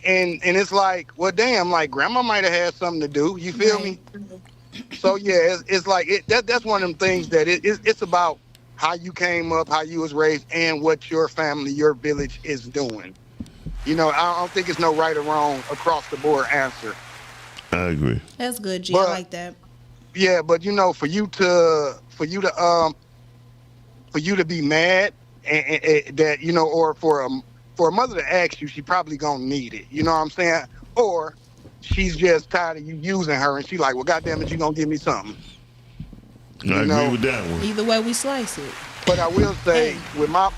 And it's like, well, damn, like grandma might have had something to do. You feel me? So yeah, it's like that's one of them things that it's about how you came up, how you was raised, and what your family, your village is doing. You know, I don't think it's no right or wrong across the board answer. I agree. That's good, G. I like that. Yeah, but you know, for you to be mad and that, you know, or for a mother to ask you, she probably gonna need it. You know what I'm saying? Or she's just tired of you using her, and she like, well, goddamn it, you gonna give me something. I agree with that one. Either way we slice it. But I will say, with my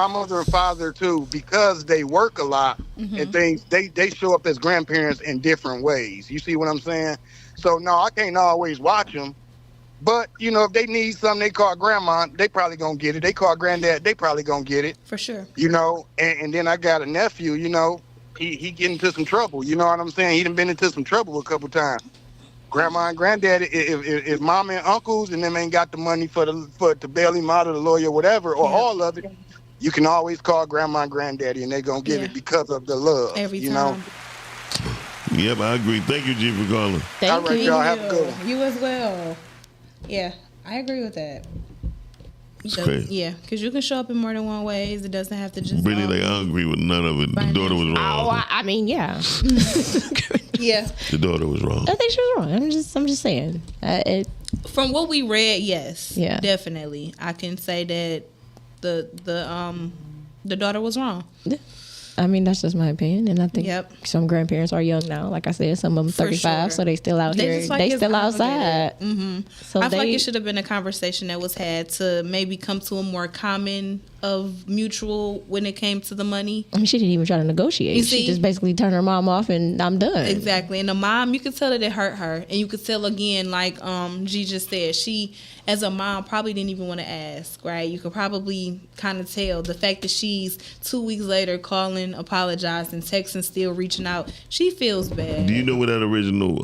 mother and father too, because they work a lot and things, they show up as grandparents in different ways. You see what I'm saying? So no, I can't always watch them. But you know, if they need something, they call grandma, they probably gonna get it. They call granddad, they probably gonna get it. For sure. You know, and then I got a nephew. You know, he get into some trouble. You know what I'm saying? He done been into some trouble a couple times. Grandma and granddad, if mom and uncles and them ain't got the money for to bail him out, or the lawyer, whatever, or all of it, you can always call grandma and granddaddy, and they gonna get it because of the love. Every you time. know. Yep, I agree. Thank you, G, for calling. All right, y'all have a good one. You as well. Yeah, I agree with that. It's crazy. Yeah, because you can show up in more than one ways. It doesn't have to just. Brittany, like, I don't agree with none of it. The daughter was wrong. Oh, I mean, yeah. Yeah. The daughter was wrong. I think she was wrong. I'm just saying. From what we read, yes. Yeah. Definitely. I can say that the daughter was wrong. Yeah. I mean, that's just my opinion, and I think some grandparents are young now. Like I said, some of them 35, so they still out here. They still outside. Mm-hmm. So I feel like it should have been a conversation that was had to maybe come to a more common of mutual when it came to the money. I mean, she didn't even try to negotiate. You see? She just basically turned her mom off, and I'm done. Exactly. And the mom, you could tell that it hurt her, and you could tell again, like G just said, she as a mom probably didn't even want to ask, right? You could probably kind of tell the fact that she's 2 weeks later calling, apologizing, texting, still reaching out. She feels bad. Do you know where that original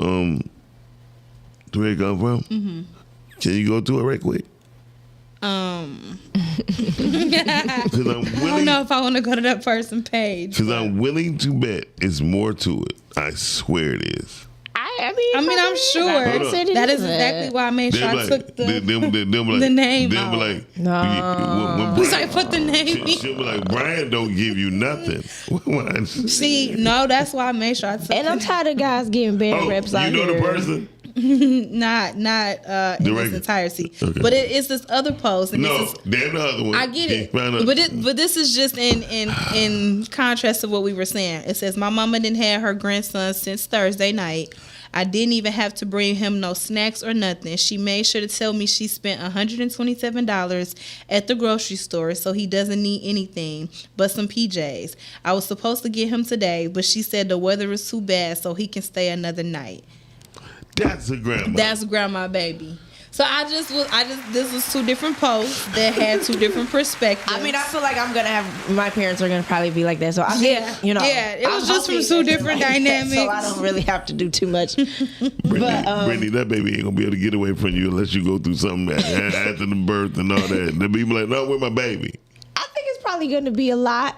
thread come from? Mm-hmm. Can you go to it right quick? I don't know if I want to go to that person page. Because I'm willing to bet it's more to it. I swear it is. I mean, I'm sure that is exactly why I made sure I took the name out. Like, no. He's like, put the name. She'll be like, Brian don't give you nothing. See, no, that's why I made sure I took. And I'm tired of guys getting bad reps out here. You know the person? not in its entirety. Okay. But it's this other post. And No, there's the other one. I get it, but this is just in contrast to what we were saying. It says my mama didn't have her grandson since Thursday night. I didn't even have to bring him no snacks or nothing. She made sure to tell me she spent $127 at the grocery store, so he doesn't need anything but some PJs. I was supposed to get him today, but she said the weather is too bad, so he can stay another night. That's a grandma. That's grandma, baby. So this was two different posts that had two different perspectives. I mean, I feel like my parents are gonna probably be like that. So I think, it was just from two different dynamics. So I don't really have to do too much. Brittany, that baby ain't gonna be able to get away from you unless you go through something after the birth and all that. They'll be like, no, where's my baby? I think it's probably gonna be a lot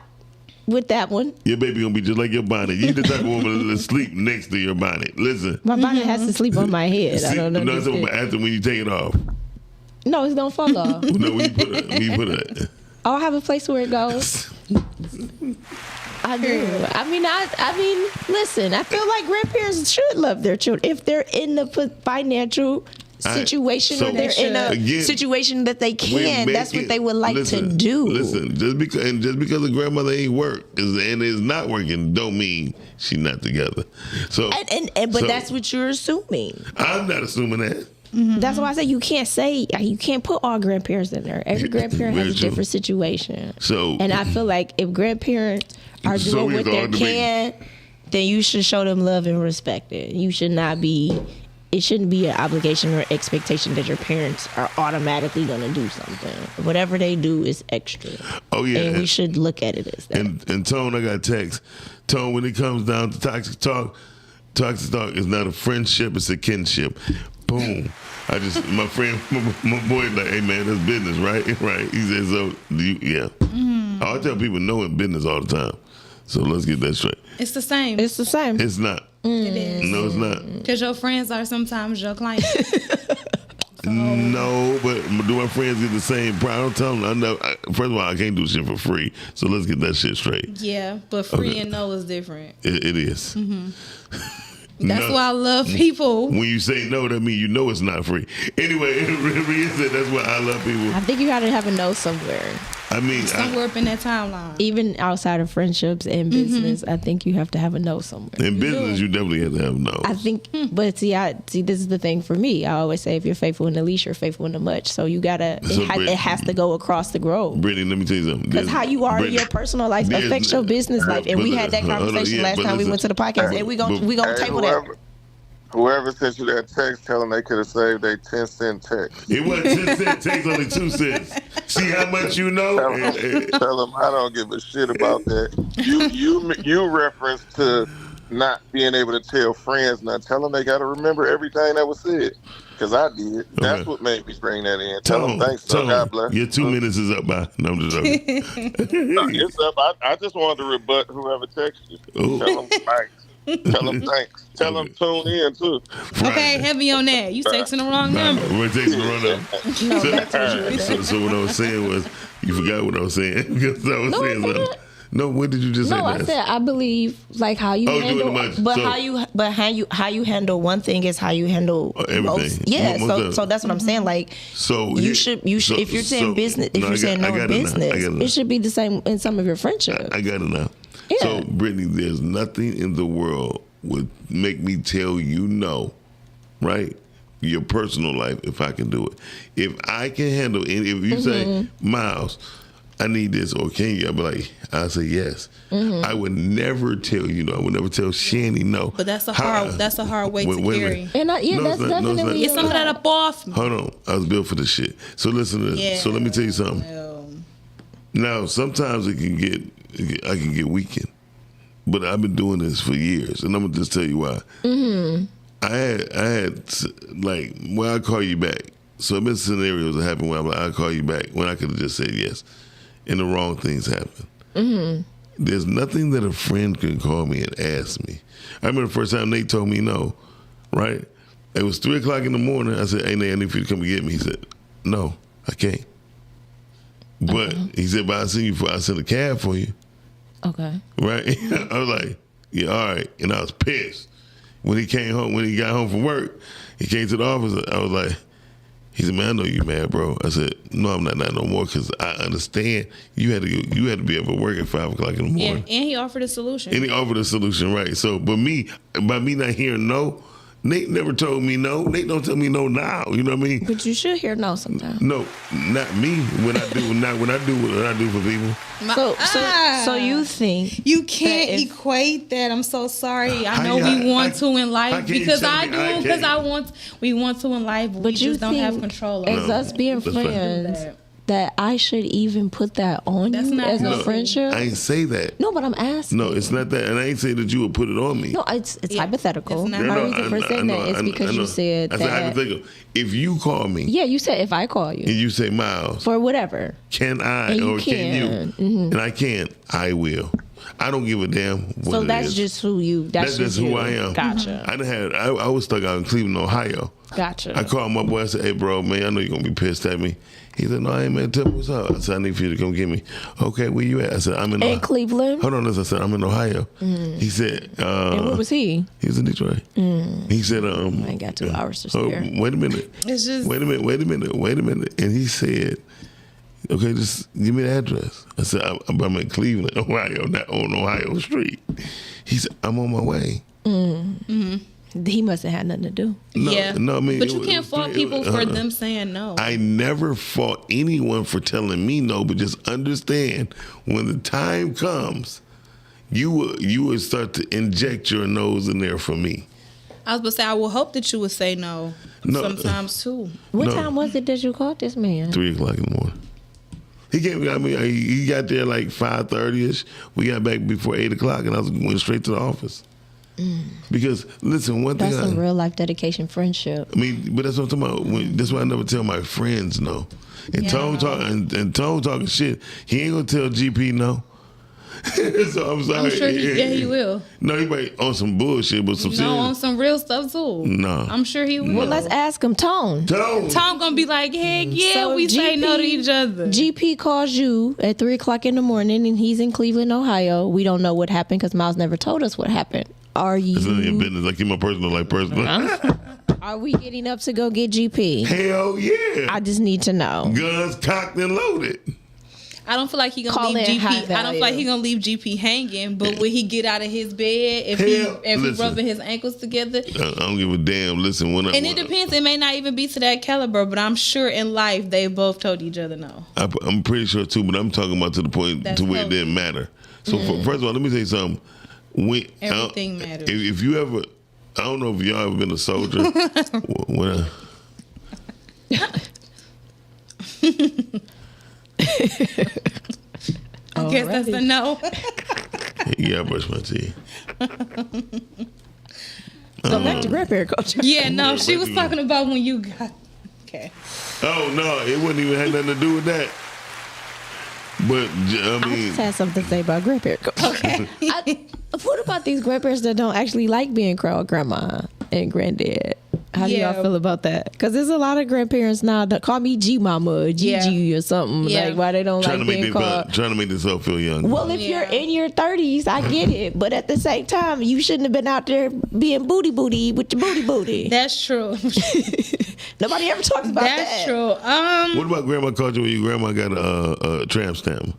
with that one. Your baby gonna be just like your bonnet. You the type of woman that sleep next to your bonnet. Listen, my bonnet has to sleep on my head. I don't know. No, after when you take it off. No, it's gonna fall off. No, when you put it. Oh, I have a place where it goes. I do. I mean, listen. I feel like grandparents should love their children if they're in the financial situation or they're in a situation that they can. That's what they would like to do. Listen, just because a grandmother ain't work and is not working, don't mean she's not together. So, but that's what you're assuming. I'm not assuming that. Mm-hmm. That's why I say you can't put all grandparents in there. Every grandparent has a different situation. So, and I feel like if grandparents are doing what they can, then you should show them love and respect it. You should not be. It shouldn't be an obligation or expectation that your parents are automatically going to do something. Whatever they do is extra. Oh yeah, and we should look at it as that. And Tone, I got a text. Tone, when it comes down to toxic talk is not a friendship; it's a kinship. Boom. My friend, my boy, like, hey man, that's business, right? Right. He said, so yeah. I tell people no in business all the time. So let's get that straight. It's the same. It's the same. It's not. It is. No, it's not. Because your friends are sometimes your clients. No, but do my friends get the same price? I don't tell them. First of all, I can't do shit for free. So let's get that shit straight. Yeah, but free and no is different. It is. Mm-hmm. That's why I love people. When you say no, that means you know it's not free. Anyway, that's why I love people. I think you got to have a no somewhere. I mean, somewhere up in that timeline. Even outside of friendships and business, I think you have to have a no somewhere. In business, you definitely have to have a no. I think, but see, this is the thing for me. I always say, if you're faithful in the least, you're faithful in the much. So you gotta, it has to go across the globe. Brittany, let me tell you something. Because how you are in your personal life affects your business life, and we had that conversation last time we went to the podcast, and we gonna table that. Whoever sent you that text, tell them they could have saved a 10-cent text. It wasn't 10 cents, text only 2 cents. See how much you know? Tell them I don't give a shit about that. You reference to not being able to tell friends. Now tell them they got to remember everything that was said. Because I did. That's what made me bring that in. Tell them thanks. God bless. Your 2 minutes is up by. No, I'm just joking. It's up. I just wanted to rebut whoever texted you. Tell them thanks. Tell them thanks. Tell them tune in too. Okay, heavy on that. You texting the wrong number. We're texting the wrong number. So what I was saying was, you forgot what I was saying because I was saying something. No, what did you just say? No, I said I believe like how you handle, how you handle one thing is how you handle everything. Most. Yeah, so that's what I'm saying. Like, you should if you're saying business, if you're saying no business, it should be the same in some of your friendships. I got it now. Yeah. So, Brittany, there's nothing in the world would make me tell you no, right? Your personal life, if I can do it. If I can handle it, if you say, Miles, I need this, or can you? I'll be like, I'll say yes. I would never tell you no. I would never tell Shani no. But that's a hard weight to carry. And that's definitely it's some of that up off me. Hold on. I was built for this shit. So listen to this. Yeah. So let me tell you something. Now, sometimes I can get weakened, but I've been doing this for years, and I'm gonna just tell you why. I had like, well, I'll call you back. So I've been scenarios that happen where I'm like, I'll call you back when I could have just said yes, and the wrong things happen. There's nothing that a friend can call me and ask me. I remember the first time Nate told me no, right? It was 3:00 in the morning. I said, hey, Nate, I need for you to come and get me. He said, no, I can't. But he said, but I'll send a cab for you. Okay. Right? I was like, yeah, all right. And I was pissed. when he came home, when he got home from work, he came to the office. I was like, he said, "Man, I know you mad, bro." I said, "No, I'm not no more because I understand you had to be able to work at 5 o'clock in the Yeah, morning." and he offered a solution. And he offered a solution, right? So, by me not hearing no, Nate never told me no. Nate don't tell me no now. You know what I mean? But you should hear no sometimes. No, not me. When I do what I do for people. So you think you can't equate that? I'm so sorry. I know we want to in life because I do because we want to in life, but we just don't have control. As us being friends, that I should even put that on you as a friendship? I ain't say that. No, but I'm asking. No, it's not that, and I ain't saying that you would put it on me. No, it's hypothetical. It's My reason for saying that is because you said I that. said hypothetical. If you call me, Yeah, you said if I call you and you say Miles, for whatever, can I and you or can you? Mhm. And I can, I will. I don't give a damn what So it that's is. just who you. That's just who you. I am. Gotcha. I was stuck out in Cleveland, Ohio. Gotcha. I called my boy. I said, "Hey, bro, man, I know you're gonna be pissed at me." He said, "No, I ain't, man. Tell me what's up." I said, "I need for you to come get me." "Okay, where you at?" I said, "I'm in Ohio." Cleveland. Hold on, I said, "I'm in Ohio." He said, And where was he? He was in Detroit. He said, I ain't got 2 hours to Oh, spare. wait a minute. It's just Wait a minute. And he said, "Okay, just give me the address." I said, I'm in Cleveland, Ohio, not on Ohio Street." He said, "I'm on my way." He must have had nothing to do. No, I mean, but you can't fault people for them saying no. I never fought anyone for telling me no, but just understand when the time comes, you would start to inject your nose in there for me. I was about to say, I will hope that you would say no, sometimes too. What time was it that you called this man? 3 o'clock in the morning. He came. I mean, he got there like 5:30ish. We got back before 8 o'clock, and I went straight to the office. Because listen, one thing That's some real life dedication friendship. I mean, but that's what I'm talking about. That's why I never tell my friends no. And Tone talking shit. He ain't gonna tell GP no. So I'm sorry. I'm sure he will. No, he might on some bullshit, but some No, serious. on some real stuff too. No. I'm sure he will. Well, let's ask him, Tone. Tom gonna be like, heck yeah, So we say no to each other. GP calls you at 3 o'clock in the morning, and he's in Cleveland, Ohio. We don't know what happened because Miles never told us what happened. Are you? It's none of your business. I keep my personal life personal. Are we getting up to go get GP? Hell yeah. I just need to know. Guns cocked and loaded. I don't feel like he gonna Call leave in high GP. I don't feel like he gonna leave GP hanging. But when he get out of his bed, if he listen. rubbing his ankles together, I don't give a damn. Listen, when and it depends. It may not even be to that caliber, but I'm sure in life they both told each other no. I'm pretty sure too, but I'm talking about to the point That's to where it healthy. didn't matter. So first of all, let me say something. Everything matters. If you ever, I don't know if y'all ever been a soldier. when I guess that's a no. yeah, I brush my teeth. So back to grandparent culture. Yeah, no, she was talking about when you got. Okay. Oh no, it wouldn't even have nothing to do with that. But I I mean, just had something to say about grandparent culture. Okay. What about these grandparents that don't actually like being called grandma and granddad? How do y'all feel about that? Because there's a lot of grandparents now that call me G Mama or Gigi or something. Yeah. Like, why they don't like being called. trying to make themselves feel young. Well, if you're in your 30s, I get it. But at the same time, you shouldn't have been out there being booty with your booty. That's true. Nobody ever talks about that. That's true. What about grandma culture when your grandma got a tramp stamp?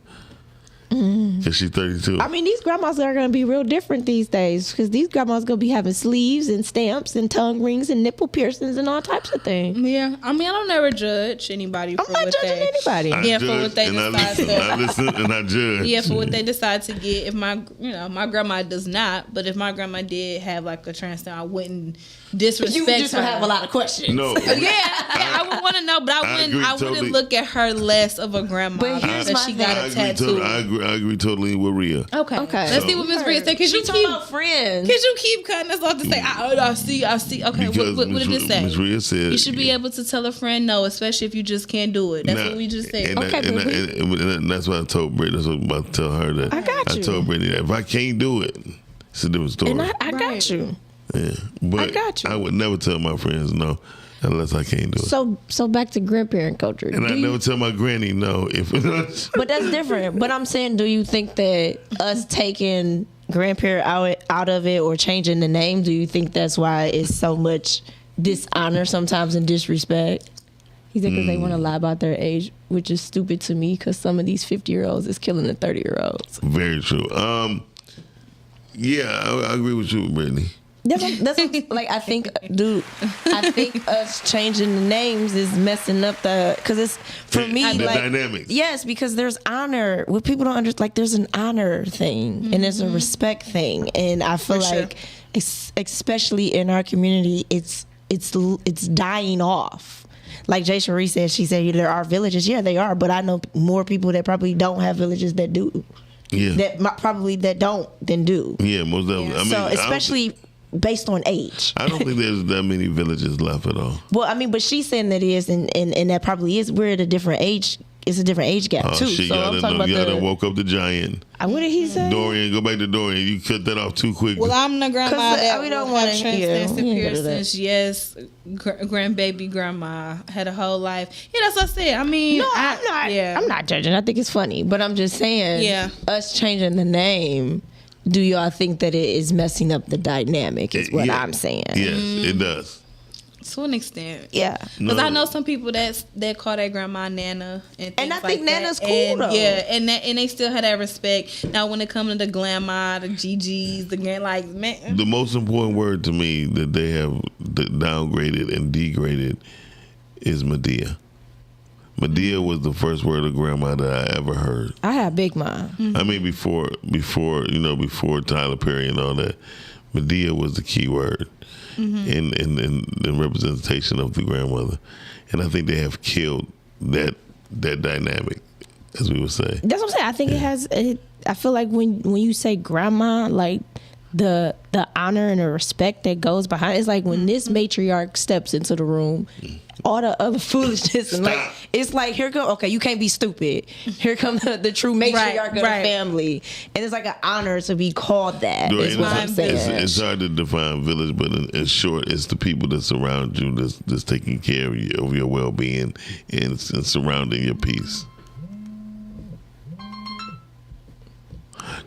Because she's 32. I mean, these grandmas are going to be real different these days because these grandmas going to be having sleeves and stamps and tongue rings and nipple piercings and all types of things. Yeah, I mean, I don't never judge anybody for what they. Anybody. Yeah, for what they decide to. I listen and I judge. Yeah, for what they decide to get. If my grandma does not, but if my grandma did have like a trans stamp, I wouldn't disrespect You just her. would have a lot of questions. No. I would want to know, but I wouldn't totally. look at her less of a grandma But here's because my she got a thing. tattoo. I agree totally with Rhea. Okay. Let's see what Miss Rhea said. Cause She you talking keep about friends. Cause you keep cutting us off to say, I see. Okay, Because what did it say? Miss Rhea said You should be able to tell a friend no, especially if you just can't do it. That's what we just said. And that's what I told Brittany. That's what I'm about to tell her that. I told Brittany that if I can't do it, it's a different story. And I got you. Yeah, but I got you. I would never tell my friends no unless I can't do it. So back to grandparent culture. And I never tell my granny no if. But that's different. But I'm saying, do you think that us taking grandparent out of it or changing the name? Do you think that's why it's so much dishonor sometimes and disrespect? He said because they want to lie about their age, which is stupid to me because some of these 50-year-olds is killing the 30-year-olds. Very true. Yeah, I agree with you, Brittany. That's like I think us changing the names is messing up because it's for me the like dynamics. Yes, because there's honor. What people don't understand, like there's an honor thing and there's a respect thing, and I feel like especially in our community, it's dying off. Like Jay Cherie said, she said there are villages. Yeah, they are, but I know more people that probably don't have villages that do. Yeah, that don't than do. Yeah, most definitely. I mean, so especially based on age. I don't think there's that many villages left at all. Well, I mean, but she's saying that is, and that probably is. We're at a different age. It's a different age gap too. Shit, so I'm talking about y'all woke up the giant. What did he say? Dorian, go back to Dorian. You cut that off too quick. Well, I'm the grandma that we don't want want to to. since yes, grandbaby grandma had a whole life. Yeah, that's what I said. I mean, no, I'm not. Yeah. I'm not judging. I think it's funny, but I'm just saying. Yeah, us changing the name. Do y'all think that it is messing up the dynamic? Is what I'm saying. Yes, it does. To an extent, yeah. Because I know some people that call their grandma Nana, and I think Nana's cool and, though. Yeah, and they still have that respect. Now, when it comes to the grandma, the GGs, the grand, like man, the most important word to me that they have downgraded and degraded is Medea. Medea was the first word of grandma that I ever heard. I had Big Ma. I mean, before Tyler Perry and all that, Medea was the key word. In representation of the grandmother, and I think they have killed that dynamic, as we would say. That's what I'm saying. I think it has. I feel like when you say grandma, like the honor and the respect that goes behind it's like when this matriarch steps into the room, all the other foolishness and like it's like here come you can't be stupid. Here comes the true matriarch of the family, and it's like an honor to be called that. Is what I'm saying. It's hard to define village, but in short, it's the people that surround you that's taking care of your well-being and surrounding your peace.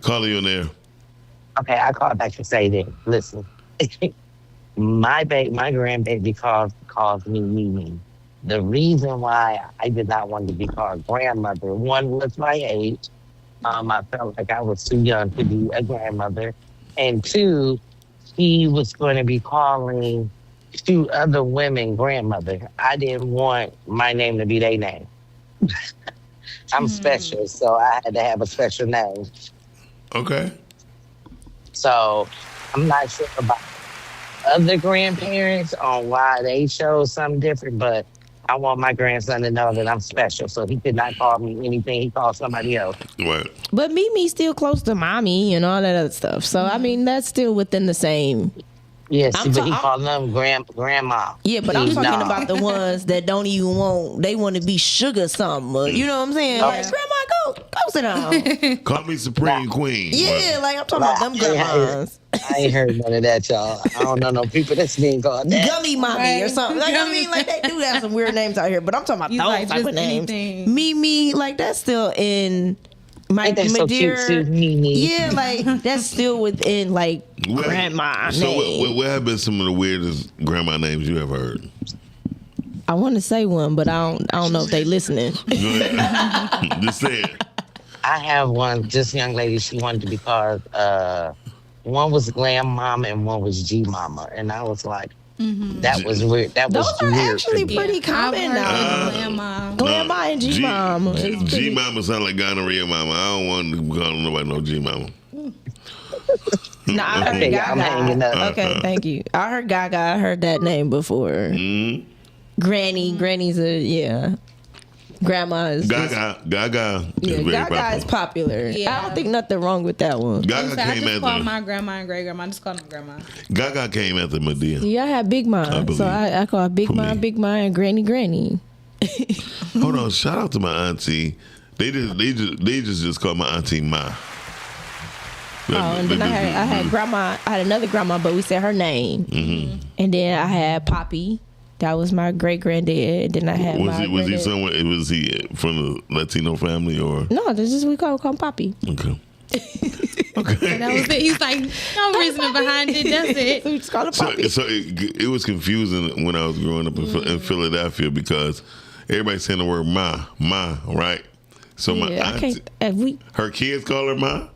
Carly, you on there? Okay, I called back to say that. Listen, my grandbaby calls me Mimi. The reason why I did not want to be called grandmother, one was my age. I felt like I was too young to be a grandmother, and two, he was going to be calling 2 other women grandmother. I didn't want my name to be their name. I'm special, so I had to have a special name. Okay. So I'm not sure about other grandparents on why they chose something different, but I want my grandson to know that I'm special. So he could not call me anything. He called somebody else. Right. But Mimi's still close to mommy and all that other stuff. So, I mean, that's still within the same. Yes, but he called them grandma. Yeah, but I'm talking about the ones that don't even want, they want to be sugar something. You know what I'm saying? Like, grandma, go sit down. Call me Supreme Queen. Yeah, like I'm talking about them grandmas. I ain't heard none of that, y'all. I don't know no people that's being called that. Gummy mommy or something. Like, I mean, like they do have some weird names out here, but I'm talking about those type of names. Mimi, like that's still in my dear. So Mimi. Yeah, like that's still within like grandma name. So what have been some of the weirdest grandma names you ever heard? I want to say one, but I don't know if they listening. Just say it. I have one. This young lady, she wanted to be called. One was Glam Mama and one was G Mama, and I was like, that was weird. That was Those are weird. actually pretty common now. Glam Mama and G Mama. G Mama sound like gonorrhea Mama. I don't want to call nobody no G Mama. No, I heard Gaga. Okay, thank you. I heard Gaga. I heard that name before. Granny's Grandma is Gaga. Yeah, Gaga is popular. Yeah. I don't think nothing wrong with that one. Gaga I came just call after my grandma and great grandma. I just call them grandma. Gaga came after Medea. Yeah, I had Big Mom, so I call Big Mom, and Granny. Hold on, shout out to my auntie. They just call my auntie Ma. And then I had grandma. I had another grandma, but we said her name. And then I had Poppy. That was my great granddad. Then I had was he from a Latino family or? No, this is we call him Poppy. Okay. Okay. And that was it. He's like, no reasoning behind it. That's it. We just call it puppy. So it was confusing when I was growing up in Philadelphia because everybody's saying the word ma, right? So my auntie, her kids call her ma.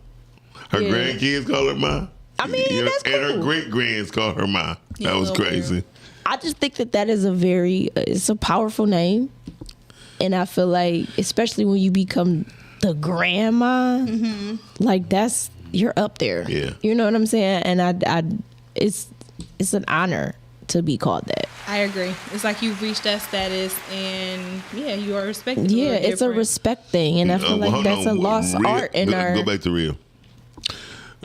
Her grandkids call her ma. I mean, that's cool. And her great-grands call her ma. That was crazy. Weird. I just think that is it's a powerful name. And I feel like, especially when you become the grandma, like you're up there. Yeah. You know what I'm saying? And it's an honor to be called that. I agree. It's like you've reached that status, and you are respected. Yeah, it's a respect thing, and I feel like that's a lost art in our. Go back to Rhea.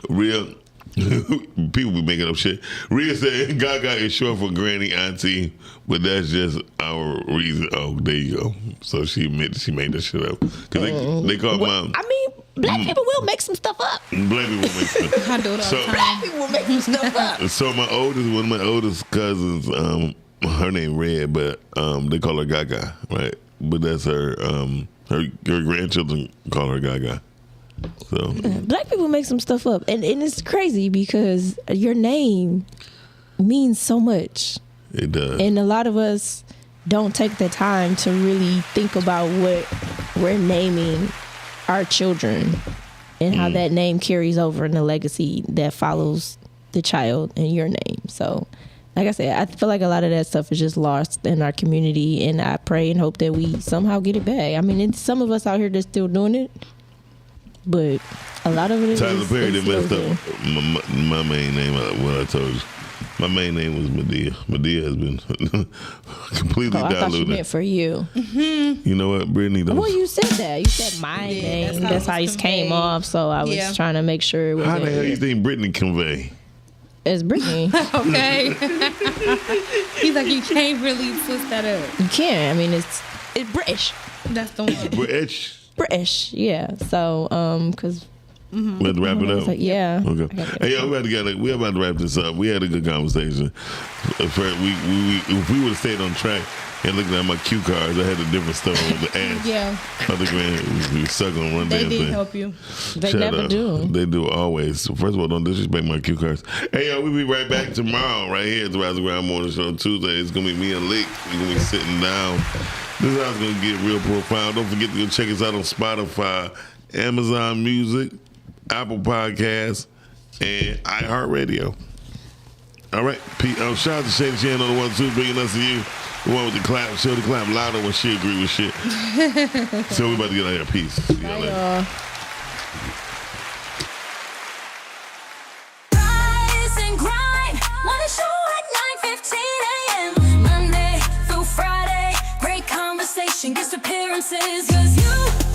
Rhea, people be making up shit. Rhea said Gaga is short for granny auntie, but that's just our reason. Oh, there you go. So she admitted she made that shit up because they call mom. I mean, black people will make some stuff up. Black people make stuff. I do it all the time. Black people will make some stuff up. So one of my oldest cousins, her name Red, but they call her Gaga, right? But that's her grandchildren call her Gaga. So black people make some stuff up, and it's crazy because your name means so much. It does, and a lot of us don't take the time to really think about what we're naming our children and how that name carries over in the legacy that follows the child and your name. So, like I said, I feel like a lot of that stuff is just lost in our community, and I pray and hope that we somehow get it back. I mean, it's some of us out here that's still doing it, but a lot of it is. Tyler Perry done messed up my main name. What I told you, my main name was Medea. Medea has been completely diluted. I thought you meant for you. You know what, Brittany? Well, you said that. You said my name. That's how it came off. So I was trying to make sure it was. How the hell you think Brittany convey? It's Brittany. Okay. He's like, you can't really twist that up. You can't. I mean, it's British. That's the one. British, yeah. So, because we have to wrap it up. Yeah. Okay. Hey, yo, we about to wrap this up. We had a good conversation. If we would have stayed on track and looking at my cue cards, I had a different stuff on the ass. Yeah. Other grand, we stuck on one They damn did thing. help you. They never do. They do always. So first of all, don't disrespect my cue cards. Hey, yo, we'll be right back tomorrow, right here at the Rise and Ground Morning Show Tuesday. It's gonna be me and Lick. We're gonna be sitting down. This is how it's gonna get real profound. Don't forget to go check us out on Spotify, Amazon Music, Apple Podcasts, and iHeartRadio. All right. Shout out to Shady Chan on the 1-2, bringing us to you. The one with the clap. Show the clap louder when she agree with shit. So we about to get out of here. Peace. See y'all later. Rise and grind. Morning show at 9:15 a.m. Monday through Friday. Great conversation, guest appearances. 'Cause you